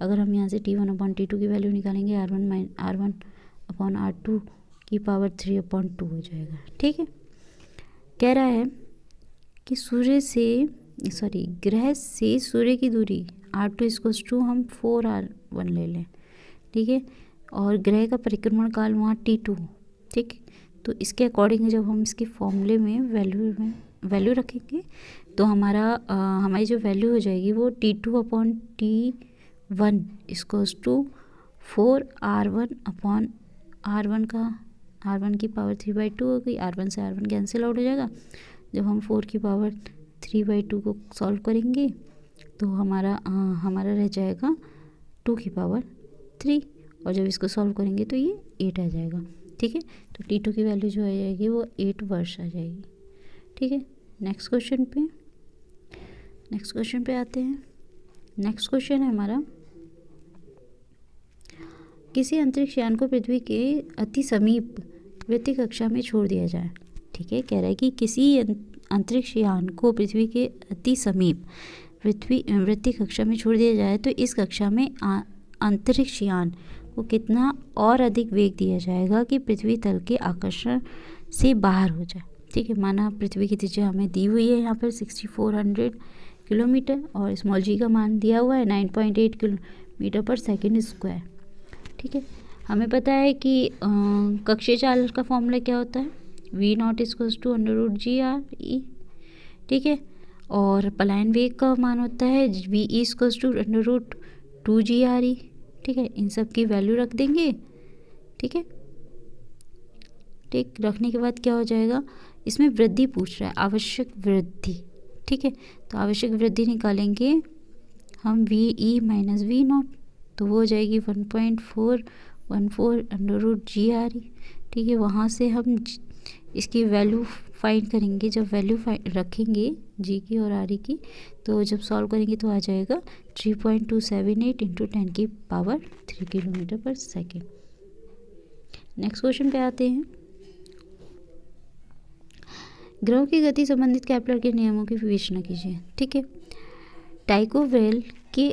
अगर हम यहाँ से t1 अपॉन t2 की वैल्यू निकालेंगे r1 अपॉन r2 की पावर 3/2 हो जाएगा। ठीक है, कह रहा है कि ग्रह से सूर्य की दूरी r2 हम 4r1 ले लें। ठीक है, और ग्रह का परिक्रमण काल वहाँ t2। ठीक, तो इसके अकॉर्डिंग जब हम इसके फॉर्मूले में वैल्यू रखेंगे तो हमारी जो वैल्यू हो जाएगी वो t2 upon t1 = 4r1 upon r1 की पावर 3/2 हो गई। r1 से r1 कैंसिल आउट हो जाएगा। जब हम 4 की पावर 3/2 को सॉल्व करेंगे तो हमारा रह जाएगा 2 की पावर 3, और जब इसको सॉल्व करेंगे तो ये 8 आ जाएगा। ठीक है, तो t2 की वैल्यू जो आ जाएगी वो 8 वर्ष आ जाएगी। ठीक है, नेक्स्ट क्वेश्चन पे आते हैं। नेक्स्ट क्वेश्चन है हमारा, किसी अंतरिक्ष यान को पृथ्वी के अति समीप वृत्तीय कक्षा में छोड़ दिया जाए। ठीक है, कह रहा है कि किसी अंतरिक्ष यान को पृथ्वी के अति समीप वृत्तीय कक्षा में छोड़ दिया जाए तो इस कक्षा में अंतरिक्ष यान को कितना और अधिक वेग दिया जाएगा कि पृथ्वी तल के आकर्षण से बाहर हो जाए। ठीक है, माना पृथ्वी की त्रिज्या हमें दी हुई है यहाँ पर 6400 किलोमीटर और स्मॉल जी का मान दिया हुआ है 9.8 किलोमीटर/सेकंड²। ठीक है, हमें पता है कि कक्षीय चाल का फॉर्मूला क्या होता है, v0 = √gre। ठीक है, और पलायन वेग का मान होता है ve = √2gre। ठीक है, इन सब की वैल्यू रख देंगे। ठीक है, ठीक रखने के बाद क्या हो जाएगा, इसमें वृद्धि पूछ रहा है, आवश्यक वृद्धि। ठीक है, तो आवश्यक वृद्धि निकालेंगे हम ve - v0, तो वो हो जाएगी 1.414 √gre। ठीक है, वहाँ से हम इसकी वैल्यू फाइंड करेंगे। जब वैल्यू रखेंगे जी की और आर की, तो जब सॉल्व करेंगे तो आ जाएगा 3.278 × 10³ किलोमीटर/सेकंड। नेक्स्ट क्वेश्चन पे आते हैं। ग्रहों की गति संबंधित केपलर के नियमों की विवेचना कीजिए। ठीक है, टाइको ब्रेल के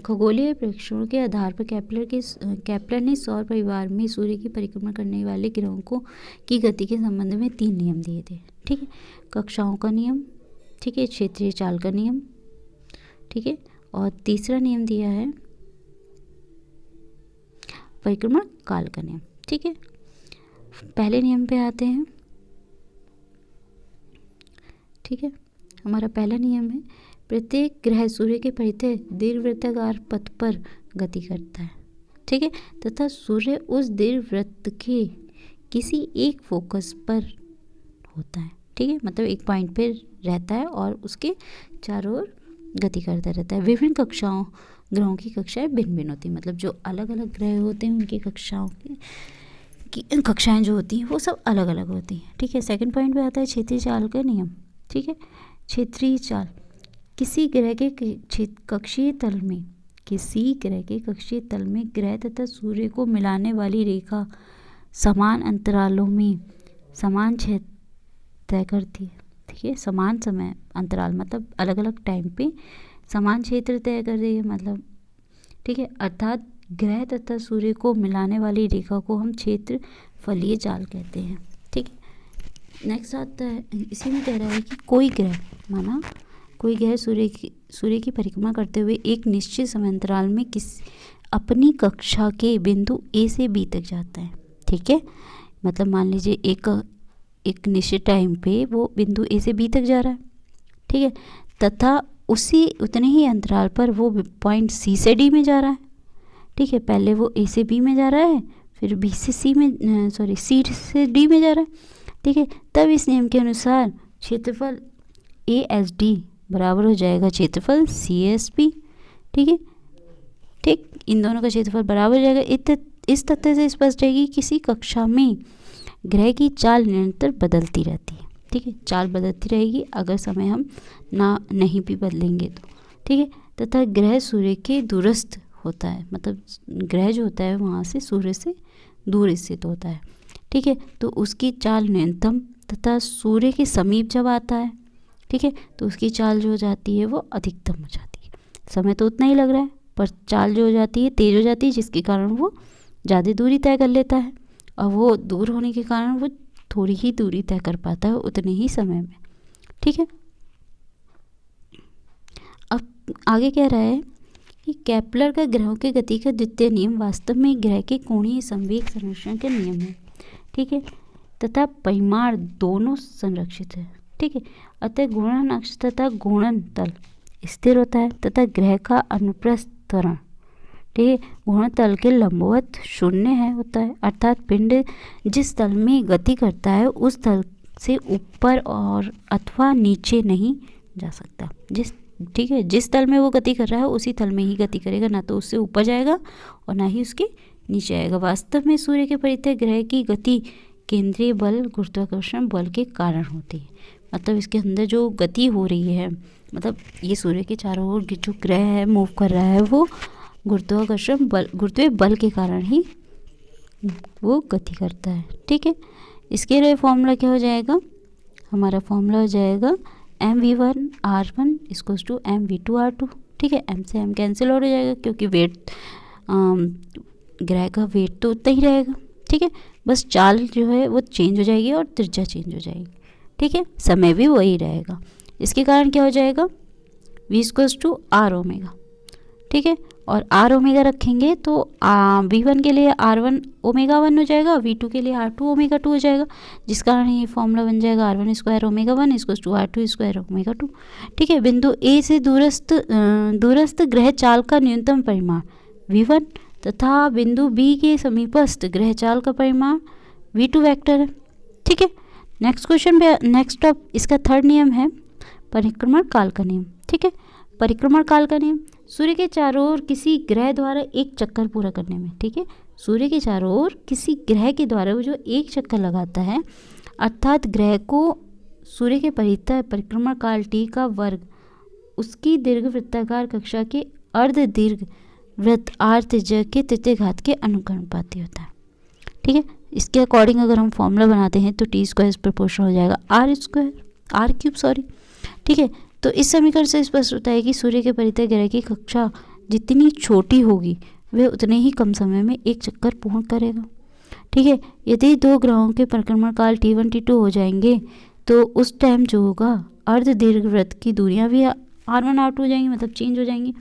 खगोलीय प्रेक्षणों के आधार पर केपलर ने सौर परिवार में सूर्य की परिक्रमा करने वाले ग्रहों की गति के संबंध में 3 नियम दिए थे। ठीक है, कक्षाओं का नियम, ठीक है, क्षेत्रीय चाल का नियम, ठीक है, और तीसरा नियम दिया है परिक्रमण काल का नियम। ठीक है, पहले नियम पे आते हैं। ठीक है, हमारा पहला नियम है, प्रत्येक ग्रह सूर्य के परितः दीर्घवृत्ताकार पथ पर गति करता है। ठीक है, तथा सूर्य उस दीर्घवृत्त के किसी एक फोकस पर होता है। ठीक है, मतलब एक पॉइंट पे रहता है और उसके चारों ओर गति करता रहता है। विभिन्न ग्रहों की कक्षाएं भिन्न भिन्न होती हैं, मतलब जो अलग अलग ग्रह होते हैं उनकी कक्षाएं जो होती हैं वो सब अलग अलग होती हैं। ठीक है, सेकंड पॉइंट पे आता है क्षेत्रीय चाल का नियम। ठीक है, क्षेत्रीय चाल किसी ग्रह के कक्षीय तल में ग्रह तथा सूर्य को मिलाने वाली रेखा समान अंतरालों में समान क्षेत्र तय करती है। ठीक है, समान समय अंतराल मतलब अलग अलग टाइम पे समान क्षेत्र तय कर रही है, मतलब ठीक है, अर्थात ग्रह तथा सूर्य को मिलाने वाली रेखा को हम क्षेत्रफलीय चाल कहते हैं। ठीक है, नेक्स्ट आता है, इसी में कह रहा है कि कोई ग्रह, माना कोई ग्रह सूर्य की परिक्रमा करते हुए एक निश्चित समयांतराल में अपनी कक्षा के बिंदु ए से बी तक जाता है। ठीक है, मतलब मान लीजिए एक निश्चित टाइम पे वो बिंदु ए से बी तक जा रहा है। ठीक है, तथा उतने ही अंतराल पर वो पॉइंट सी से डी में जा रहा है। ठीक है, पहले वो ए से बी में जा रहा है, फिर बी से सी से डी में जा रहा है। ठीक है, तब इस नियम के अनुसार क्षेत्रफल ए एस डी बराबर हो जाएगा क्षेत्रफल सी एस बी। ठीक है, ठीक, इन दोनों का क्षेत्रफल बराबर हो जाएगा। इस तथ्य से स्पष्ट है कि किसी कक्षा में ग्रह की चाल निरंतर बदलती रहती है। ठीक है, चाल बदलती रहेगी अगर समय हम नहीं भी बदलेंगे तो। ठीक है, तथा ग्रह सूर्य के दूरस्थ होता है, मतलब ग्रह जो होता है वहाँ से सूर्य से दूर स्थित होता है। ठीक है, तो उसकी चाल न्यूनतम तथा सूर्य के समीप जब आता है, ठीक है, तो उसकी चाल जो हो जाती है वो अधिकतम हो जाती है। समय तो उतना ही लग रहा है पर चाल जो हो जाती है तेज हो जाती है, जिसके कारण वो ज़्यादा दूरी तय कर लेता है, और वो दूर होने के कारण वो थोड़ी ही दूरी तय कर पाता है उतने ही समय में। ठीक है, अब आगे कह रहा है कि केपलर का ग्रहों की गति का द्वितीय नियम वास्तव में ग्रह के कोणीय संवेग संरक्षण के नियम है। ठीक है, तथा परिमाण दोनों संरक्षित है। ठीक है, अतः घूर्णन अक्ष तथा घूर्णन तल स्थिर होता है तथा ग्रह का अनुप्रस्थ त्वरण, ठीक है, घूर्णन तल के लंबवत शून्य है होता है, अर्थात पिंड जिस तल में गति करता है उस तल से ऊपर और अथवा नीचे नहीं जा सकता। ठीक है, जिस तल में वो गति कर रहा है उसी तल में ही गति करेगा, ना तो उससे ऊपर जाएगा और ना ही उसके नीचे आएगा। वास्तव में सूर्य के परितः ग्रह की गति केंद्रीय बल गुरुत्वाकर्षण बल के कारण होती है। मतलब इसके अंदर जो गति हो रही है, मतलब ये सूर्य के चारों ओर जो ग्रह है मूव कर रहा है वो गुरुत्वाकर्षण बल गुरुत्वीय बल के कारण ही वो गति करता है। ठीक है, इसके लिए फॉर्मूला क्या हो जाएगा, हमारा फॉर्मूला हो जाएगा mv1r1 इक्वल्स टू mv2r2। ठीक है, m से m कैंसिल हो जाएगा क्योंकि वेट ग्रह का वेट तो उतना ही रहेगा। ठीक है, बस चाल जो है वो चेंज हो जाएगी और त्रिज्या चेंज हो जाएगी। ठीक है, समय भी वही रहेगा। इसके कारण क्या हो जाएगा, v equals to R omega. ठीक है, और आर ओमेगा रखेंगे तो v1 के लिए r1 ओमेगा 1 हो जाएगा, v2 के लिए r2 ओमेगा 2 हो जाएगा, जिस कारण ये फॉर्मूला बन जाएगा r1 square omega 1 equals to r2 square omega 2। ठीक है, बिंदु ए से दूरस्थ ग्रह चाल का न्यूनतम परिमाण v1 तथा बिंदु बी के समीपस्थ ग्रह चाल का परिमाण v2 वेक्टर है। ठीक है, नेक्स्ट क्वेश्चन पे नेक्स्ट ऑफ इसका थर्ड नियम है परिक्रमण काल का नियम। ठीक है, परिक्रमण काल का नियम, सूर्य के चारों ओर किसी ग्रह द्वारा एक चक्कर पूरा करने में, ठीक है, सूर्य के चारों ओर किसी ग्रह के द्वारा वो जो एक चक्कर लगाता है, अर्थात ग्रह को सूर्य के परितः परिक्रमण काल टी का वर्ग उसकी दीर्घ वृत्ताकार कक्षा के अर्ध दीर्घ वृत्त आर त्रिज्या के तृतीय घात के अनुकरणपाती होता है। ठीक है, इसके अकॉर्डिंग अगर हम फॉर्मूला बनाते हैं तो टी स्क्वायर प्रोपोर्शनल हो जाएगा आर क्यूब। ठीक है, तो इस समीकरण से स्पष्ट होता है कि सूर्य के परितः ग्रह की कक्षा जितनी छोटी होगी वह उतने ही कम समय में एक चक्कर पूर्ण करेगा। ठीक है, यदि दो ग्रहों के परिक्रमण काल T1 T2 हो जाएंगे तो उस टाइम जो होगा अर्ध दीर्घवृत्त की दूरियां भी R1 R2 हो जाएंगी, मतलब चेंज हो जाएंगी।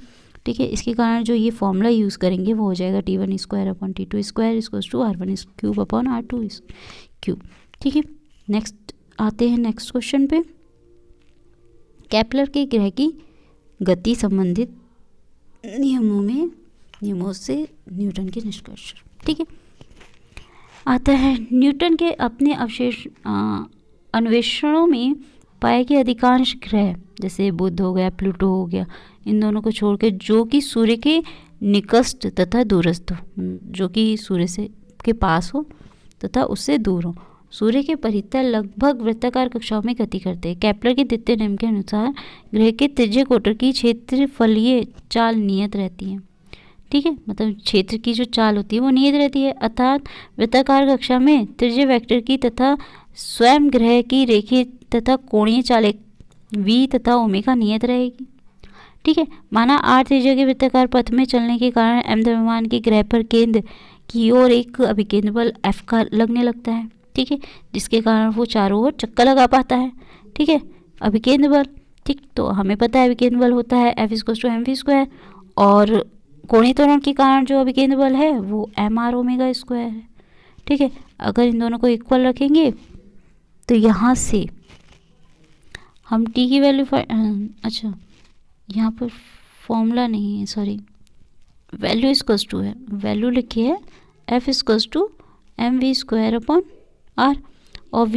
ठीक है, इसके कारण जो ये फॉर्मूला यूज़ करेंगे वो हो जाएगा T1 square upon T2 square equals to R1 cube upon R2 cube. ठीक है, नेक्स्ट आते हैं नेक्स्ट क्वेश्चन पे, केपलर के ग्रह की गति संबंधित नियमों से न्यूटन के निष्कर्ष। ठीक है, आता है न्यूटन के अपने अन्वेषणों में पाए कि अधिकांश ग्रह जैसे बुध हो गया, प्लूटो हो गया, इन दोनों को छोड़कर जो कि सूर्य के निकट तथा दूरस्थ हो, जो कि सूर्य से के पास हो तथा उससे दूर हो, सूर्य के परितः लगभग वृत्ताकार कक्षाओं में गति करते हैं। केपलर के द्वितीय नियम के अनुसार ग्रह के त्रिज्य कोटर की क्षेत्रफलीय चाल नियत रहती है। ठीक है, मतलब क्षेत्र की जो चाल होती है वो नियत रहती है, अर्थात वृत्ताकार कक्षा में त्रिज्य वेक्टर की तथा स्वयं ग्रह की रेखीय तथा कोणीय चालें v तथा ओमेगा नियत रहेगी। ठीक है, माना r त्रिज्या के वृत्ताकार पथ में चलने के कारण m द्रव्यमान के ग्रह पर केंद्र की ओर एक अभिकेंद्र बल F का लगने लगता है। ठीक है, जिसके कारण वो चारों ओर चक्कर लगा पाता है। ठीक है, अभिकेंद्र बल। ठीक, तो हमें पता है अभिकेंद्र बल होता है F=mv², और कोणीय त्वरण के कारण जो अभिकेंद्र बल है वो mr⍵² है। ठीक है, अगर इन दोनों को इक्वल रखेंगे तो यहाँ से हम t की वैल्यू अच्छा यहाँ पर फॉर्मूला नहीं है, सॉरी, वैल्यू इक्वल्स टू है, वैल्यू लिखी है F=mv²/r, और v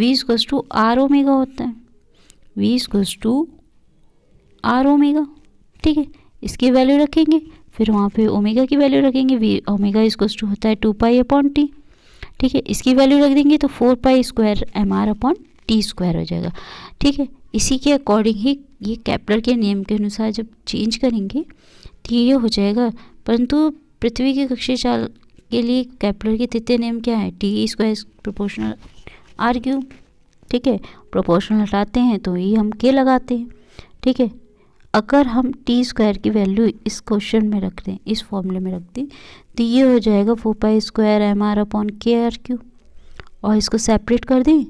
equals to r omega होता है, v equals to r omega. ठीक है, इसकी वैल्यू रखेंगे, फिर वहाँ पे ओमेगा की वैल्यू रखेंगे, v ओमेगा इक्वल्स टू होता है 2π/t। ठीक है, इसकी वैल्यू रख देंगे तो 4π² mr/t² हो जाएगा। ठीक है, इसी के अकॉर्डिंग ही ये केपलर के नियम के अनुसार जब चेंज करेंगे तो ये हो जाएगा। परंतु पृथ्वी के कक्षीय चाल के लिए केपलर के तृतीय नियम क्या है? T² proportional r³। ठीक है, प्रोपोर्शनल हटाते हैं तो ये हम के लगाते हैं। ठीक है, अगर हम T² की वैल्यू इस क्वेश्चन में रख दें, इस फॉर्मूले में रख दें, तो ये हो जाएगा 4π² mr/kr³, और इसको सेपरेट कर दें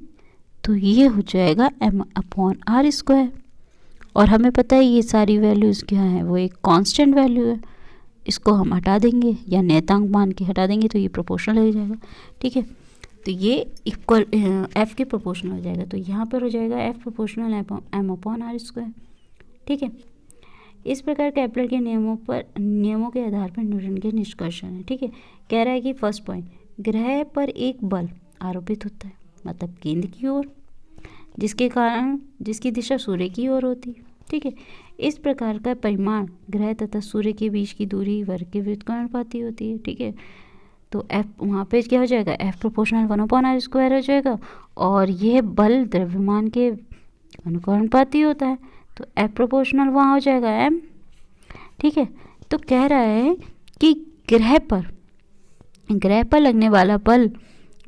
तो ये हो जाएगा m/r²। और हमें पता है ये सारी वैल्यूज़ क्या है, वो एक कांस्टेंट वैल्यू है, इसको हम हटा देंगे या नियतांक मान के हटा देंगे तो ये प्रोपोर्शनल हो जाएगा। ठीक है, तो ये इक्वल f के प्रोपोर्शनल हो जाएगा, तो यहाँ पर हो जाएगा f m/r²। ठीक है, इस प्रकार केपलर के नियमों के आधार पर न्यूटन के निष्कर्षण है। ठीक है, कह रहा है कि फर्स्ट पॉइंट, ग्रह पर एक बल आरोपित होता है, मतलब केंद्र की ओर, जिसकी दिशा सूर्य की ओर होती है। ठीक है, इस प्रकार का परिमाण ग्रह तथा सूर्य के बीच की दूरी वर्ग के व्युत्क्रमानुपाती होती है। ठीक है, तो f वहाँ पे क्या हो जाएगा, f प्रोपोर्शनल 1/r² हो जाएगा, और यह बल द्रव्यमान के अनुकरणपाती होता है, तो f प्रोपोर्शनल वहाँ हो जाएगा m। ठीक है, तो कह रहा है कि ग्रह पर लगने वाला बल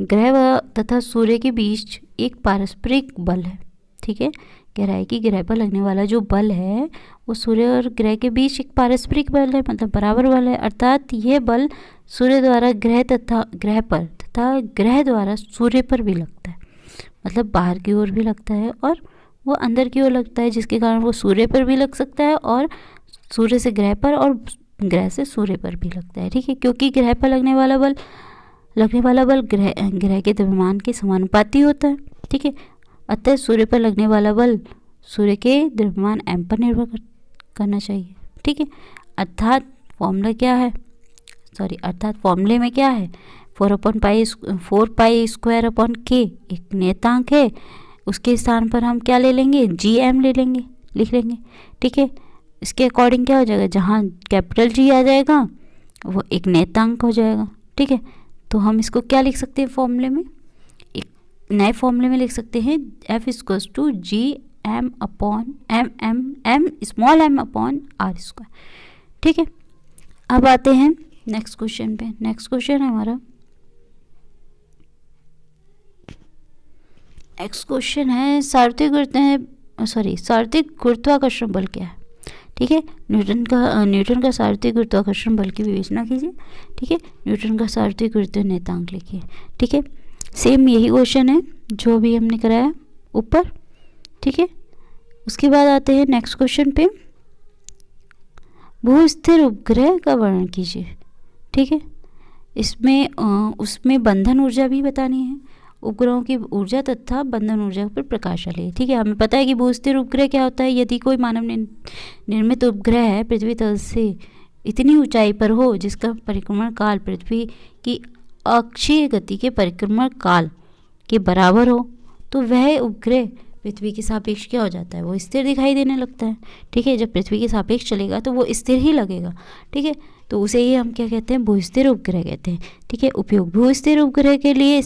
ग्रह तथा सूर्य के बीच एक पारस्परिक बल है। ठीक है, कह रहा है कि ग्रह पर लगने वाला जो बल है वो सूर्य और ग्रह के बीच एक पारस्परिक बल है, मतलब बराबर बल है, अर्थात यह बल सूर्य द्वारा ग्रह पर तथा ग्रह द्वारा सूर्य पर भी लगता है, मतलब बाहर की ओर भी लगता है और वो अंदर की ओर लगता है, जिसके कारण वो सूर्य पर भी लग सकता है और सूर्य से ग्रह पर और ग्रह से सूर्य पर भी लगता है। ठीक है, क्योंकि ग्रह पर लगने वाला बल ग्रह के द्रव्यमान के समानुपाती होता है। ठीक है, अतः सूर्य पर लगने वाला बल सूर्य के द्रव्यमान m पर निर्भर करना चाहिए। ठीक है, अर्थात फॉर्मूले में क्या है, 4π² एक नियतांक है, उसके स्थान पर हम क्या ले लेंगे, gm लिख लेंगे। ठीक है, इसके अकॉर्डिंग क्या हो जाएगा, जहाँ कैपिटल G आ जाएगा वो एक नियतांक हो जाएगा। ठीक है, तो हम इसको क्या लिख सकते हैं, फॉर्मूले में एक नए फॉर्मूले में लिख सकते हैं F=gm/r²। ठीक है, अब आते हैं नेक्स्ट क्वेश्चन पे। नेक्स्ट क्वेश्चन है हमारा, सार्वत्रिक गुरुत्वाकर्षण बल क्या है। ठीक है, न्यूटन का सार्वत्रिक गुरुत्वाकर्षण बल की विवेचना कीजिए। ठीक है, न्यूटन का सार्वत्रिक गुरुत्व नियतांक लिखिए। ठीक है, सेम यही क्वेश्चन है जो अभी हमने कराया ऊपर। ठीक है, उसके बाद आते हैं नेक्स्ट क्वेश्चन पे, भूस्थिर उपग्रह का वर्णन कीजिए। ठीक है, उसमें बंधन ऊर्जा भी बतानी है, उपग्रहों की ऊर्जा तथा बंधन ऊर्जा पर प्रकाश डालिए। ठीक है, हमें पता है कि भूस्थिर उपग्रह क्या होता है, यदि कोई मानव निर्मित उपग्रह है पृथ्वी तल से इतनी ऊंचाई पर हो जिसका परिक्रमण काल पृथ्वी की अक्षीय गति के परिक्रमण काल के बराबर हो, तो वह उपग्रह पृथ्वी के सापेक्ष क्या हो जाता है, वो स्थिर दिखाई देने लगता है। ठीक है, जब पृथ्वी के सापेक्ष चलेगा तो वो स्थिर ही लगेगा। ठीक है, तो उसे ही हम क्या कहते हैं, भूस्थिर उपग्रह कहते हैं। ठीक है, उपयोग भूस्थिर उपग्रह के लिए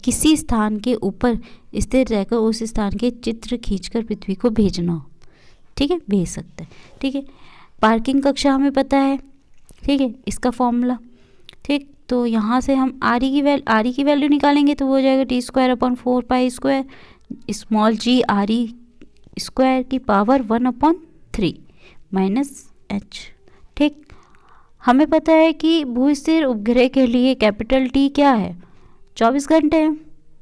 किसी स्थान के ऊपर स्थिर रहकर उस स्थान के चित्र खींचकर पृथ्वी को भेजना हो। ठीक है, भेज सकते हैं। ठीक है, पार्किंग कक्षा हमें पता है। ठीक है, इसका फॉर्मूला। ठीक, तो यहाँ से हम आर ई की वैल्यू निकालेंगे तो वो हो जाएगा T²/4π² स्मॉल g r² की पावर 1/3 -h। ठीक, हमें पता है कि भूस्थिर उपग्रह के लिए कैपिटल T क्या है, 24 घंटे है।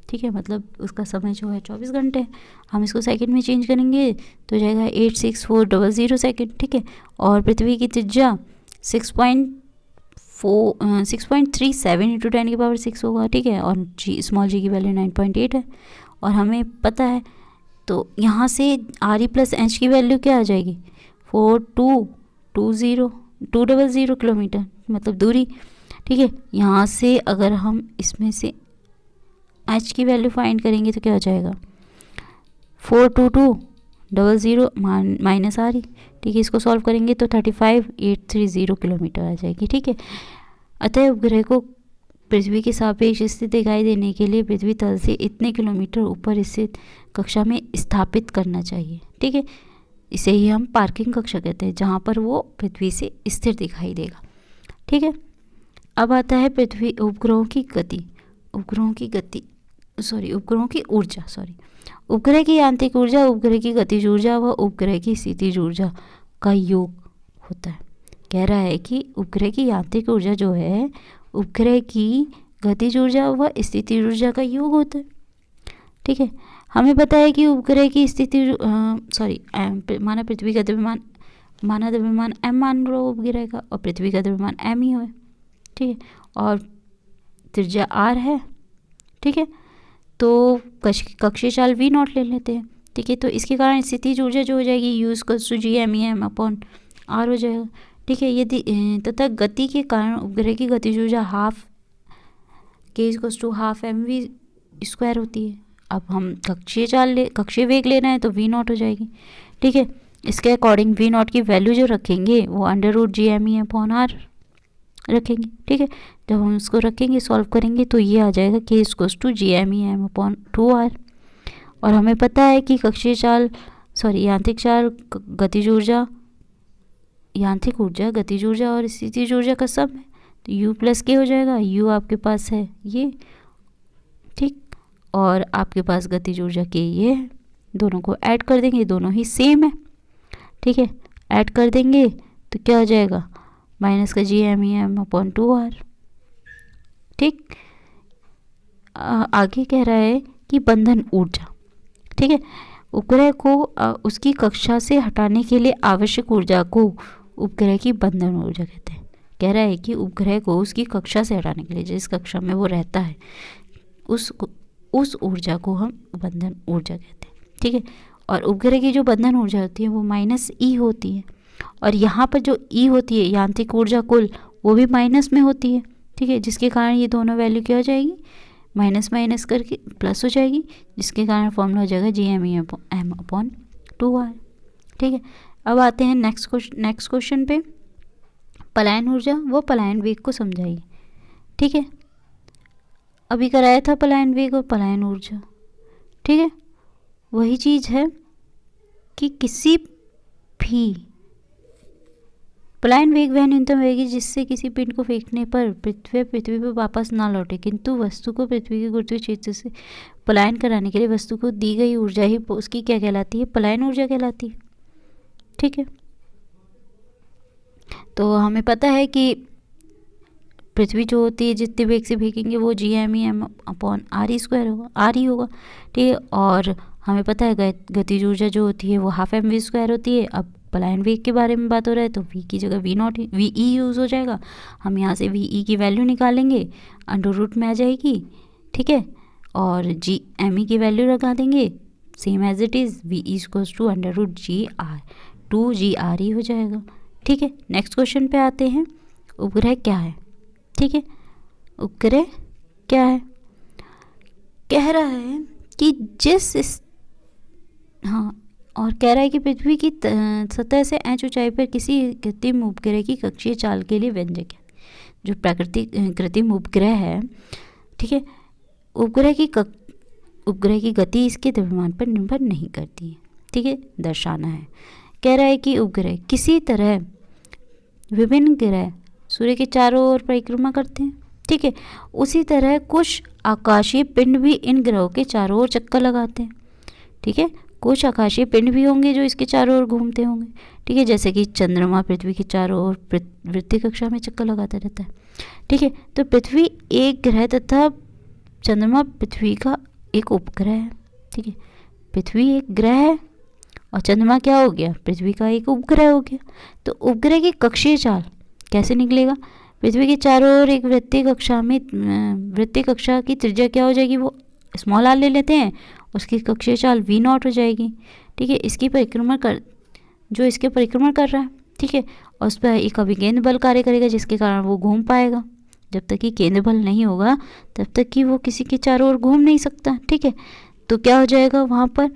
ठीक है, मतलब उसका समय जो है 24 घंटे है। हम इसको सेकंड में चेंज करेंगे तो जाएगा 86400 सेकंड, ठीक है। और पृथ्वी की त्रिज्या 6.37 इंटू 10⁻6 होगा, ठीक है। और स्मॉल जी की वैल्यू 9.8 है और हमें पता है, तो यहाँ से RE प्लस एच की वैल्यू क्या आ जाएगी 4200 किलोमीटर, मतलब दूरी, ठीक है। यहाँ से अगर हम इसमें से एच की वैल्यू फाइंड करेंगे तो क्या हो जाएगा 42200 माइनस RE, ठीक है। इसको सॉल्व करेंगे तो 35830 किलोमीटर आ जाएगी, ठीक है। अतः उपग्रह को पृथ्वी के सापेक्ष स्थित दिखाई देने के लिए पृथ्वी तल से इतने किलोमीटर ऊपर स्थित कक्षा में स्थापित करना चाहिए, ठीक है। इसे ही हम पार्किंग कक्षा कहते हैं, जहाँ पर वो पृथ्वी से स्थिर दिखाई देगा, ठीक है। अब आता है पृथ्वी उपग्रहों की ऊर्जा, उपग्रह की यांत्रिक ऊर्जा, उपग्रह की गतिज ऊर्जा व उपग्रह की स्थितिज ऊर्जा का योग होता है। कह रहा है कि उपग्रह की यांत्रिक ऊर्जा जो है उपग्रह की गतिज ऊर्जा व स्थितिज ऊर्जा का योग होता है, ठीक है। हमें पता है कि उपग्रह की स्थिति माना पृथ्वी का द्रव्यमान m मान लो उपग्रह का, और पृथ्वी का द्रव्यमान m ही है, ठीक है। और त्रिज्या r है, ठीक है। तो कक्षीय चाल v0 ले लेते हैं, ठीक है। तो इसके कारण स्थितिज ऊर्जा जो हो जाएगी U=G_m_E_m/r हो जाएगा, ठीक है। यदि तथा गति के कारण उपग्रह की गतिज ऊर्जा ½ mv² होती है। अब हम कक्षीय वेग लेना है तो v0 हो जाएगी, ठीक है। इसके अकॉर्डिंग v0 की वैल्यू जो रखेंगे वो √G_m_E/r रखेंगे, ठीक है। जब हम इसको रखेंगे सॉल्व करेंगे तो ये आ जाएगा K=G_m_E_m/2r। और हमें पता है कि यांत्रिक ऊर्जा गतिज ऊर्जा और स्थितिज ऊर्जा का सम है, तो U+K हो जाएगा। U आपके पास है ये, ठीक, और आपके पास गतिज ऊर्जा K ये है। दोनों को ऐड कर देंगे, दोनों ही सेम है, ठीक है। ऐड कर देंगे तो क्या हो जाएगा माइनस का G_m_E_m/2r, ठीक। आगे कह रहा है कि बंधन ऊर्जा, ठीक है। उपग्रह को उसकी कक्षा से हटाने के लिए आवश्यक ऊर्जा को उपग्रह की बंधन ऊर्जा कहते हैं। कह रहा है कि उपग्रह को उसकी कक्षा से हटाने के लिए, जिस कक्षा में वो रहता है, उस ऊर्जा को हम बंधन ऊर्जा कहते हैं, ठीक है। और उपग्रह की जो बंधन ऊर्जा होती है वो -E होती है, और यहाँ पर जो E होती है यांत्रिक ऊर्जा कुल, वो भी माइनस में होती है, ठीक है। जिसके कारण ये दोनों वैल्यू क्या हो जाएगी माइनस करके प्लस हो जाएगी, जिसके कारण फॉर्मूला हो जाएगा G_m_E_m/2r, ठीक है। अब आते हैं नेक्स्ट क्वेश्चन पे। पलायन ऊर्जा व पलायन वेग को समझाइए, ठीक है। अभी कराया था पलायन वेग और पलायन ऊर्जा, ठीक है। वही चीज़ है कि किसी भी पलायन वेग वह न्यूनतम वेग है जिससे किसी पिंड को फेंकने पर पृथ्वी पर वापस ना लौटे, किंतु वस्तु को पृथ्वी के गुरुत्वीय क्षेत्र से पलायन कराने के लिए वस्तु को दी गई ऊर्जा ही उसकी क्या कहलाती है, पलायन ऊर्जा कहलाती है, ठीक है। तो हमें पता है कि पृथ्वी जो होती है जितने वेग से फेंकेंगे वो G_m_E_m/r² होगा, r ही होगा, ठीक है। और हमें पता है गतिज ऊर्जा जो होती है वो ½ mv² होती है। अब पलायन वेग के बारे में बात हो रहा है तो v की जगह VE यूज़ हो जाएगा। हम यहाँ से VE की वैल्यू निकालेंगे, √ में आ जाएगी, ठीक है। और G_m_E की वैल्यू लगा देंगे, same as it is VE √G_r 2G_r हो जाएगा, ठीक है। नेक्स्ट क्वेश्चन पे आते हैं। उपग्रह क्या है, ठीक है। उपग्रह क्या है, कह रहा है कि और कह रहा है कि पृथ्वी की सतह से h ऊंचाई पर किसी कृत्रिम उपग्रह की कक्षीय चाल के लिए व्यंजक है। जो प्राकृतिक कृत्रिम उपग्रह है, ठीक है, उपग्रह की गति इसके द्रव्यमान पर निर्भर नहीं करती है, ठीक है, दर्शाना है। कह रहा है कि उपग्रह किसी तरह विभिन्न ग्रह सूर्य के चारों ओर परिक्रमा करते हैं, ठीक है। उसी तरह कुछ आकाशीय पिंड भी इन ग्रहों के चारों ओर चक्कर लगाते हैं, ठीक है। कुछ आकाशीय पिंड भी होंगे जो इसके चारों ओर घूमते होंगे, ठीक है। जैसे कि चंद्रमा पृथ्वी के चारों ओर वृत्तीय कक्षा में चक्कर लगाता रहता है, ठीक है। तो पृथ्वी एक ग्रह तथा चंद्रमा पृथ्वी का एक उपग्रह है, ठीक है। पृथ्वी एक ग्रह है और चंद्रमा क्या हो गया, पृथ्वी का एक उपग्रह हो गया। तो उपग्रह की कक्षीय चाल कैसे निकलेगा, पृथ्वी के चारों ओर एक वृत्तीय कक्षा की त्रिज्या क्या हो जाएगी, वो स्मॉल आर ले लेते हैं, उसकी कक्षीय चाल v0 हो जाएगी, ठीक है। इसकी परिक्रमा कर जो इसके परिक्रमण कर रहा है, ठीक है, और उस पर एक अभिकेंद्र बल कार्य करेगा जिसके कारण वो घूम पाएगा। जब तक कि केंद्र बल नहीं होगा तब तक कि वो किसी के चारों ओर घूम नहीं सकता, ठीक है। तो क्या हो जाएगा, वहाँ पर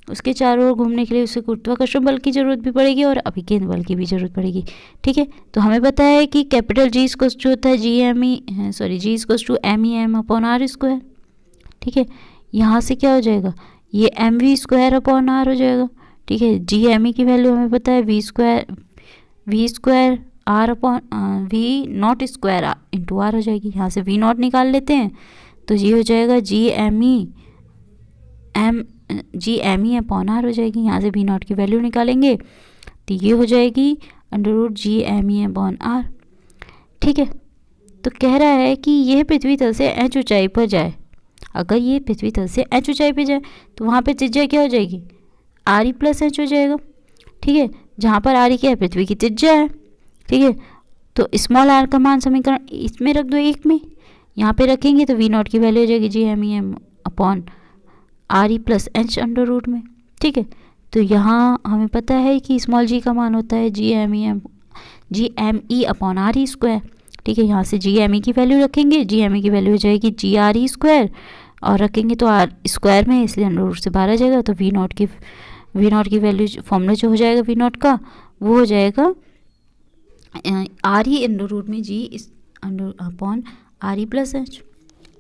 उसके चारों ओर घूमने के लिए उसे गुरुत्वाकर्षण बल की जरूरत भी पड़ेगी और अभिकेंद्र बल की भी जरूरत पड़ेगी, ठीक है। तो हमें पता है कि कैपिटल G इक्वल्स टू होता है G इक्वल्स टू MEM/r², ठीक है। यहाँ से क्या हो जाएगा, ये mv²/r हो जाएगा, ठीक है। GME की वैल्यू हमें पता है v² v0² इंटू r हो जाएगी। यहाँ से v0 निकाल लेते हैं तो ये हो जाएगा GME/r हो जाएगी। यहाँ से v0 की वैल्यू निकालेंगे तो ये हो जाएगी √GME/r, ठीक है। तो कह रहा है कि यह पृथ्वी तल से h ऊंचाई पर जाए। अगर ये पृथ्वी तल से h ऊंचाई पर जाए तो वहाँ पे त्रिज्या क्या हो जाएगी, RE+H हो जाएगा, ठीक है। जहाँ पर RE क्या है, पृथ्वी की त्रिज्या है, ठीक है। तो स्मॉल r का मान समीकरण इसमें रख दो 1 में, यहाँ पे रखेंगे तो v0 की वैल्यू हो जाएगी GME/RE+H अंडर रूट में, ठीक है। तो यहाँ हमें पता है कि स्मॉल g का मान होता है GME/RE², ठीक है। यहाँ से GME की वैल्यू रखेंगे, GME की वैल्यू हो जाएगी GRE² और रखेंगे तो r² में, इसलिए अंडर रूट से बाहर आ जाएगा। तो v0 की वैल्यू फॉर्मूला जो हो जाएगा v0 का वो हो जाएगा RE अंडर रूट में G/RE+H,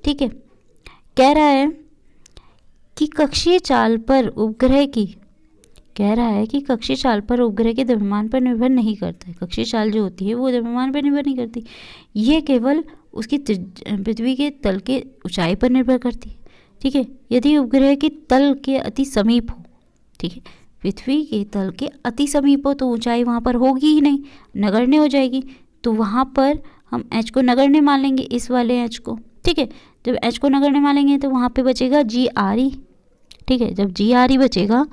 ठीक है। कह रहा है कि कक्षीय चाल पर उपग्रह के द्रव्यमान पर निर्भर नहीं करता है। कक्षीय चाल जो होती है वो द्रव्यमान पर निर्भर नहीं करती, ये केवल उसकी पृथ्वी के तल के ऊंचाई पर निर्भर करती है, ठीक है। यदि उपग्रह के तल के अति समीप हो, ठीक है, पृथ्वी के तल के अति समीप हो तो ऊंचाई वहाँ पर होगी ही नहीं, नगण्य हो जाएगी। तो वहाँ पर हम h को नगण्य मान लेंगे, इस वाले h को, ठीक है। जब h को नगण्य मानेंगे तो वहाँ पे बचेगा GRE, ठीक है। जब GRE बचेगा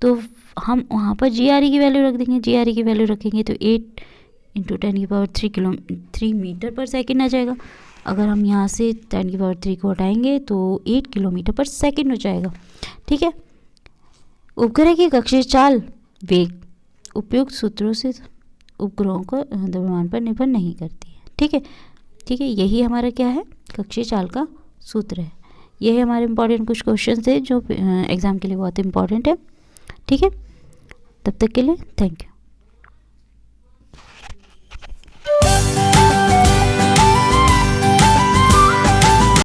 तो हम वहाँ पर GRE की वैल्यू रख देंगे, GRE की वैल्यू रखेंगे तो 8 × 10³ मीटर पर सेकेंड आ जाएगा। अगर हम यहाँ से 10³ को हटाएंगे तो 8 किलोमीटर पर सेकेंड हो जाएगा, ठीक है। उपग्रह की कक्षीय चाल वेग उपयुक्त सूत्रों से उपग्रहों को द्रव्यमान पर निर्भर नहीं करती है, ठीक है, ठीक है। यही हमारा क्या है, कक्षीय चाल का सूत्र है। यही हमारे इंपॉर्टेंट कुछ क्वेश्चन थे जो एग्ज़ाम के लिए बहुत इंपॉर्टेंट है, ठीक है। तब तक के लिए थैंक यू।